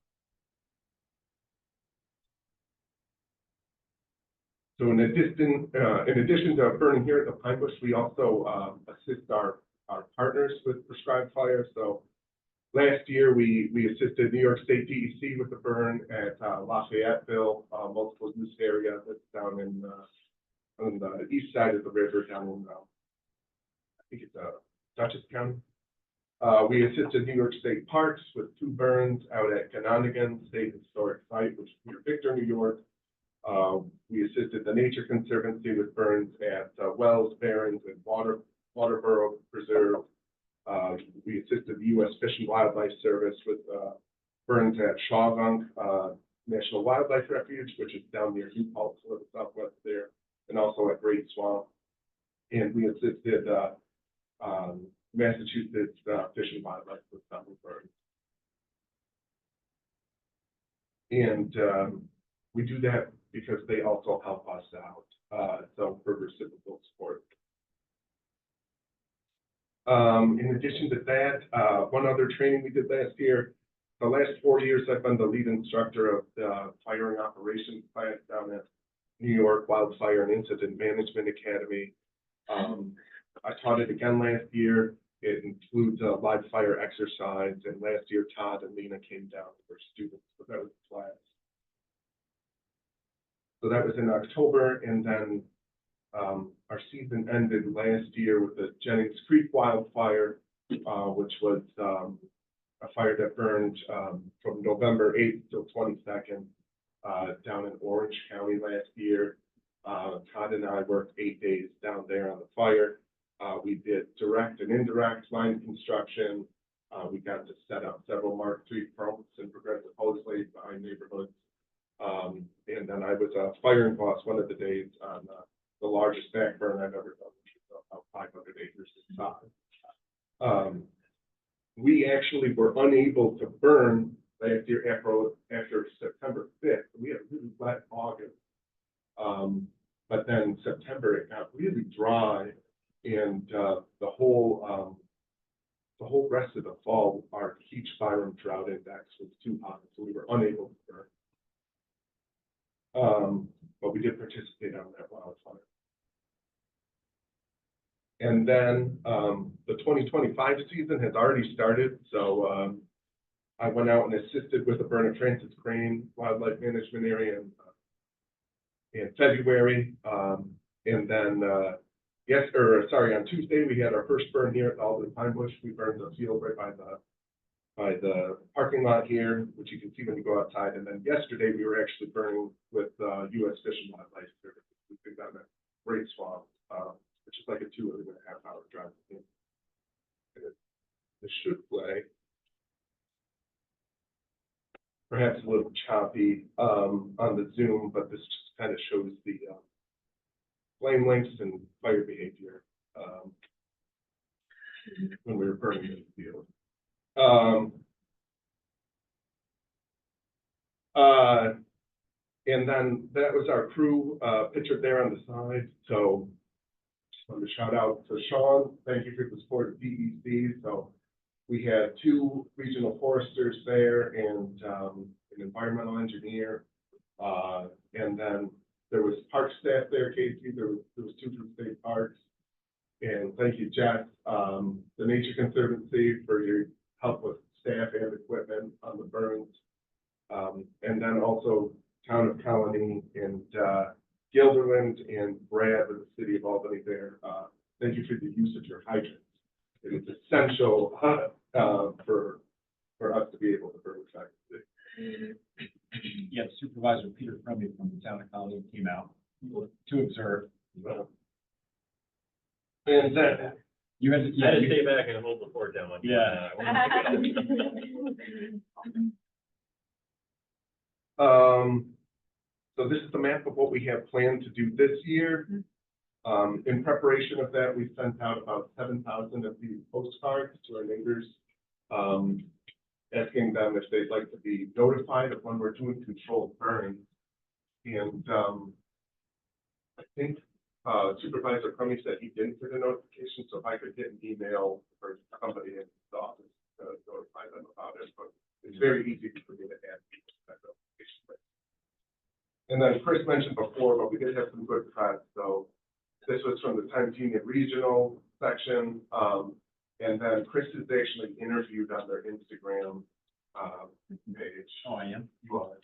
So in addition to burning here at the Pine Bush, we also assist our partners with prescribed fires. So last year, we assisted New York State DEC with the burn at Lafayetteville, multiple use area that's down in on the east side of the river down in, I think it's Dutchess County. We assisted New York State Parks with 2 burns out at Ganonigan State Historic Site, which is near Victor, New York. We assisted the Nature Conservancy with burns at Wells, Barrens, and Waterboro Preserve. We assisted the U.S. Fish and Wildlife Service with burns at Shawgunk National Wildlife Refuge, which is down near New Paltz, a little southwest there, and also at Great Swamp. And we assisted Massachusetts Fish and Wildlife with some burns. And we do that because they also help us out, so for reciprocal support. In addition to that, one other training we did last year, the last 4 years I've been the lead instructor of the firing operations class down at New York Wildfire and Incident Management Academy. I taught it again last year. It includes a live fire exercise, and last year Todd and Lena came down for students, but that was the class. So that was in October, and then our season ended last year with the Jennings Creek wildfire, which was a fire that burned from November 8th till 22nd down in Orange County last year. Todd and I worked 8 days down there on the fire. We did direct and indirect line construction. We got to set up several Mark III pumps and progressive hose lays behind neighborhoods. And then I was a firing boss one of the days on the largest back burn I've ever done, which is about 500 acres inside. We actually were unable to burn last year after September 5th. We had a really wet August. But then September, it got really dry, and the whole rest of the fall, our Keach Byram drought index was too high, so we were unable to burn. But we did participate on that wildfire. And then the 2025 season has already started, so I went out and assisted with the burn of Francis Crane Wildlife Management Area in February. And then on Tuesday, we had our first burn here at Albany Pine Bush. We burned the field right by the parking lot here, which you can see when you go outside. And then yesterday, we were actually burning with U.S. Fish and Wildlife Service. We picked out a Great Swamp, which is like a 2.5 hour drive. It should play. Perhaps a little choppy on the Zoom, but this just kind of shows the flame lengths and fire behavior when we were burning in the field. And then that was our crew pictured there on the side. So just wanted to shout out to Sean. Thank you for the support of DEC. So we had 2 regional foresters there and an environmental engineer. And then there was park staff there, Casey. There was 2 from state parks. And thank you, Jeff, the Nature Conservancy for your help with staff and equipment on the burns. And then also Town of Colony and, Gilderland and Brad with the City of Albany there. Thank you for the use of your hydrants. It is essential, for us to be able to burn effectively. Yeah, Supervisor Peter Crumby from the Town of Colony came out to observe. And then, You had, I yeah, had to you- stay back and hold the fort down. Yeah. so this is the map of what we have planned to do this year. In preparation of that, we sent out about 7,000 of these postcards to our neighbors, asking them if they'd like to be notified of when we're doing controlled burning. And I think Supervisor Crummy said he didn't get a notification, so if I could get an email for somebody in the office to notify them about it, but it's very easy for me to add people to that notification. And then Chris mentioned before, but we did have some good press, so this was from the Times Union Regional section, and then Chris is actually interviewed on their Instagram page. Oh, I am. You are.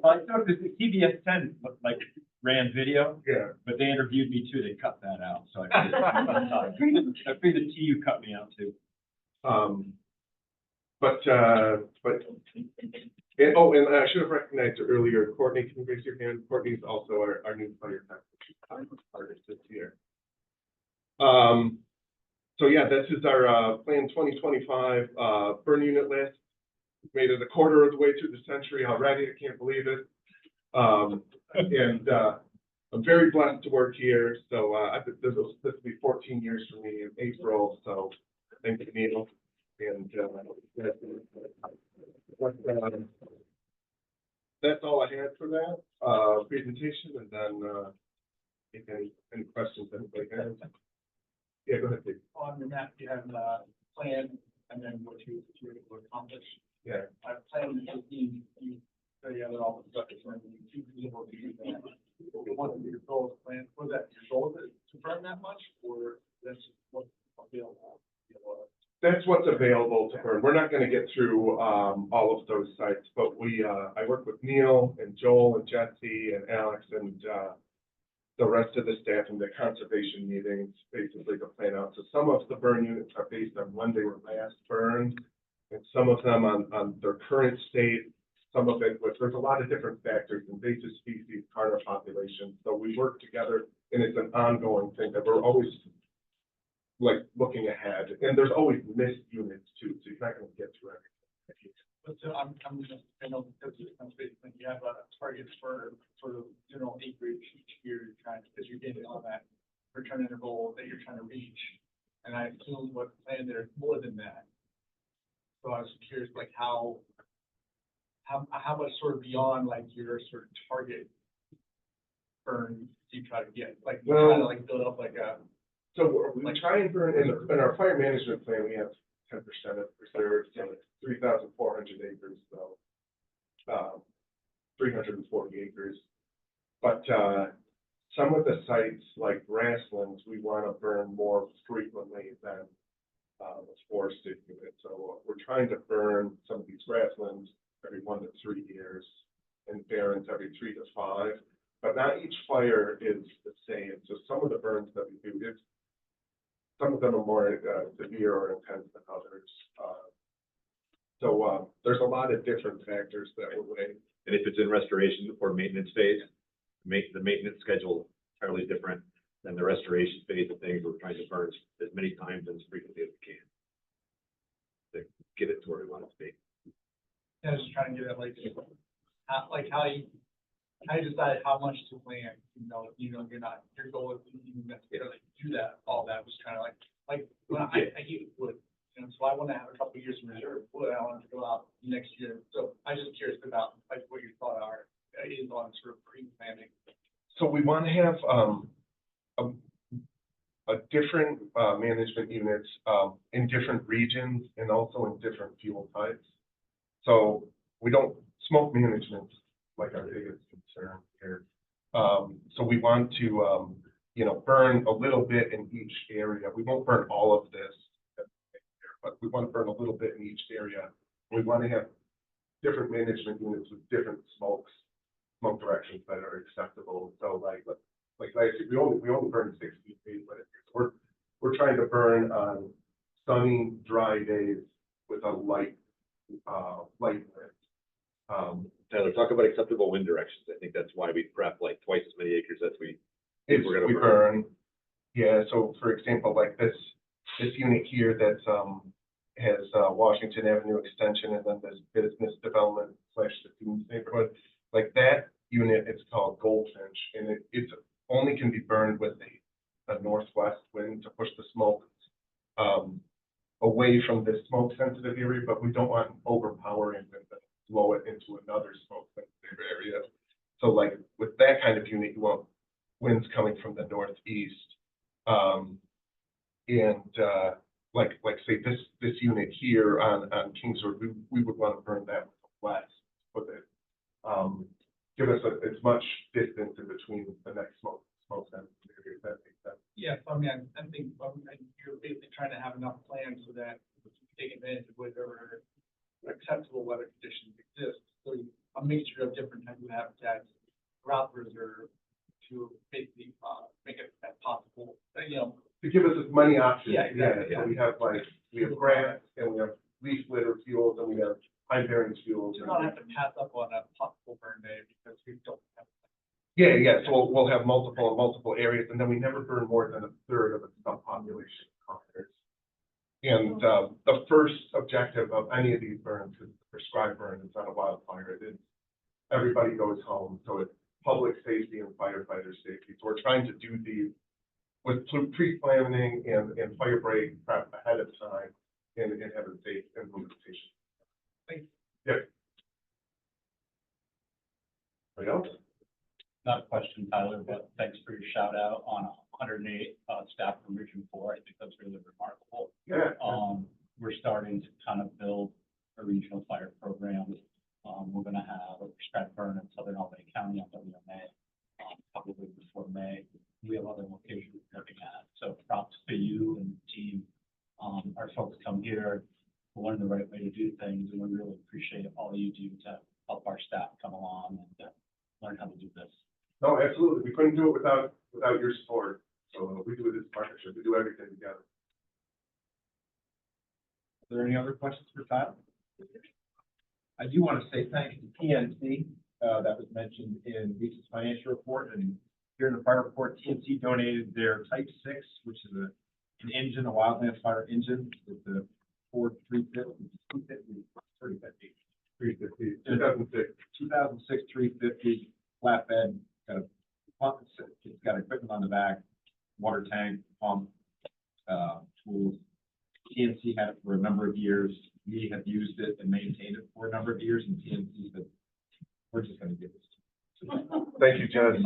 I thought the CBS 10 like ran video, Yeah. but they interviewed me too. They cut that out. So I figured the TU cut me out too. And, oh, and I should have recognized it earlier. Courtney, can you raise your hand? Courtney's also our new fire artist this year. So yeah, this is our plan 2025 burn unit list. We've made it a quarter of the way through the century already. I can't believe it. And I'm very blessed to work here. So this will be 14 years for me in April. So thank you, Neil. And that's all I had for that presentation. And then if any questions anybody has. Yeah, go ahead, Dave. On the map, you have the plan and then what you were able to accomplish. Yeah. I plan to you together all the stuff and you be able to do that. One of your goals plan, was that your goal to burn that much or that's what's available? That's what's available to burn. We're not going to get through all of those sites, but I work with Neil and Joel and Jesse and Alex and the rest of the staff in the conservation meetings, basically to plan out. So some of the burn units are based on when they were last burned, and some of them on their current state. Some of it, there's a lot of different factors, invasive species, carnivore population. So we work together, and it's an ongoing thing that we're always like looking ahead. And there's always missed units too, so you're not going to get through everything. But so I'm just, I know because when you have a target for sort of general acreage each year, you're trying, because you're getting on that return interval that you're trying to reach. And I assume what plan there's more than that. So I was curious, like how much sort of beyond like your sort of target burn do you try to get? Like you try to like build up like a. So we try and burn in our fire management plan. We have 10% of reserves, so it's 3,400 acres, so 340 acres. But some of the sites like grasslands, we want to burn more frequently than the forested unit. So we're trying to burn some of these grasslands every 1 to 3 years and barrens every 3 to 5. But not each fire is the same. So some of the burns that we do, some of them are more severe or intense than others. So there's a lot of different factors that we're weighing. And if it's in restoration or maintenance phase, the maintenance schedule entirely different than the restoration phase of things. We're trying to burn as many times and as frequently as we can to get it to where we want it to be. I was just trying to get at how you decide how much to plan, you're not, your goal is even necessarily do that, all that was kind of like, when I hate wood, so I want to have a couple of years in reserve wood, I want to go out next year. So I'm just curious about like what your thought is on sort of pre-planning. So we want to have a different management units in different regions and also in different fuel types. So we don't, smoke management like our biggest concern here. So we want to, burn a little bit in each area. We won't burn all of this, but we want to burn a little bit in each area. We want to have different management units with different smoke directions that are acceptable. So like I said, we only burn 60 feet, but we're trying to burn on sunny, dry days with a light wind. Tyler, talk about acceptable wind directions. I think that's why we prep like twice as many acres as we we're gonna We burn. Yeah, so for example, like this unit here that's has Washington Avenue Extension, and then there's business development / the students neighborhood. Like that unit, it's called Goldfinch, and it's only can be burned with a northwest wind to push the smoke away from this smoke sensitive area, but we don't want an overpowering wind that blow it into another smoke sensitive area. So like with that kind of unit, you want winds coming from the northeast. Like say this unit here on Kingswood, we would want to burn that with the west, with it give us as much distance in between the next smoke sensitive area, if that makes sense. Yeah, so I mean, I think you're basically trying to have enough plans so that you can take advantage of whatever acceptable weather conditions exist. So a mixture of different types of habitats throughout the reserve to basically make it as possible, To give us as many options. Yeah, exactly, So we have grass, and we have leaf litter fuels, and we have pine bearing fuels. you don't have to pass up on a possible burn day because we don't have. Yeah, so we'll have multiple areas, and then we never burn more than a third of the subpopulation kilometers. And the first objective of any of these burns is the prescribed burn. It's not a wildfire. It is everybody goes home, so it's public safety and firefighter safety. So we're trying to do these with pre-planning and fire break prep ahead of time and have a safe implementation. Thanks. Yep. Anybody else? Not a question, Tyler, but thanks for your shout out on 108 staff from Region 4. I think that's really remarkable. Yeah. We're starting to kind of build a regional fire program. We're going to have a prescribed burn in Southern Albany County on WMA, probably before May. We have other locations we're looking at. So props to you and the team. Our folks come here to learn the right way to do things, and we really appreciate all you do to help our staff come along and learn how to do this. No, absolutely. We couldn't do it without your support. So we do it as a partnership. We do everything together. Are there any other questions for Tyler? I do want to say thanks to PNC, that was mentioned in Lisa's financial report, and here in the fire report, TNC donated their Type 6, which is an engine, a wildland fire engine, with the Ford 350, 2006 350 flatbed, got a pump, it's got equipment on the back, water tank, pump, tools. TNC had it for a number of years. We have used it and maintained it for a number of years, and TNC said, we're just going to give this to you. Thank you, Jen.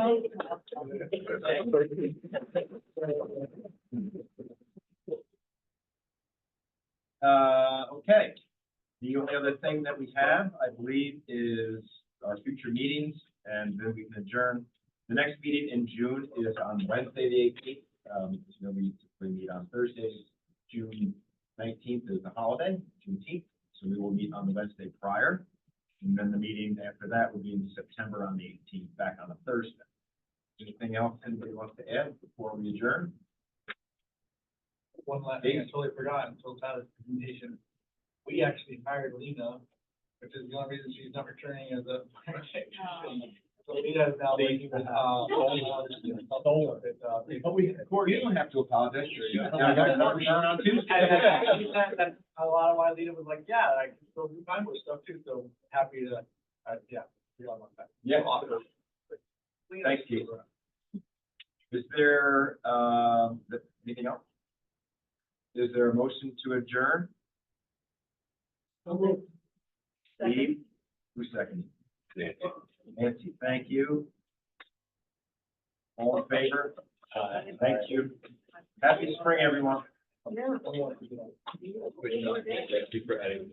Okay. The only other thing that we have, I believe, is our future meetings, and then we can adjourn. The next meeting in June is on Wednesday, the 18th. We typically meet on Thursdays. June 19th is the holiday, Juneteenth, so we will meet on the Wednesday prior. And then the meeting after that will be in September on the 18th, back on a Thursday. Anything else anybody wants to add before we adjourn? One last thing I totally forgot until Tyler's presentation. We actually hired Lena, which is the only reason she's not returning as a. So Lena is now making, Corey, you don't have to apologize. On Tuesday. That's a lot of why Lena was like, yeah, I can still do time with stuff too, so happy to, we all want that. Yeah. Awesome. Thanks, Keith. Is there, anything else? Is there a motion to adjourn? Steve, who's second? Nancy, thank you. All in favor? Thank you. Happy spring, everyone. Thank you for adding.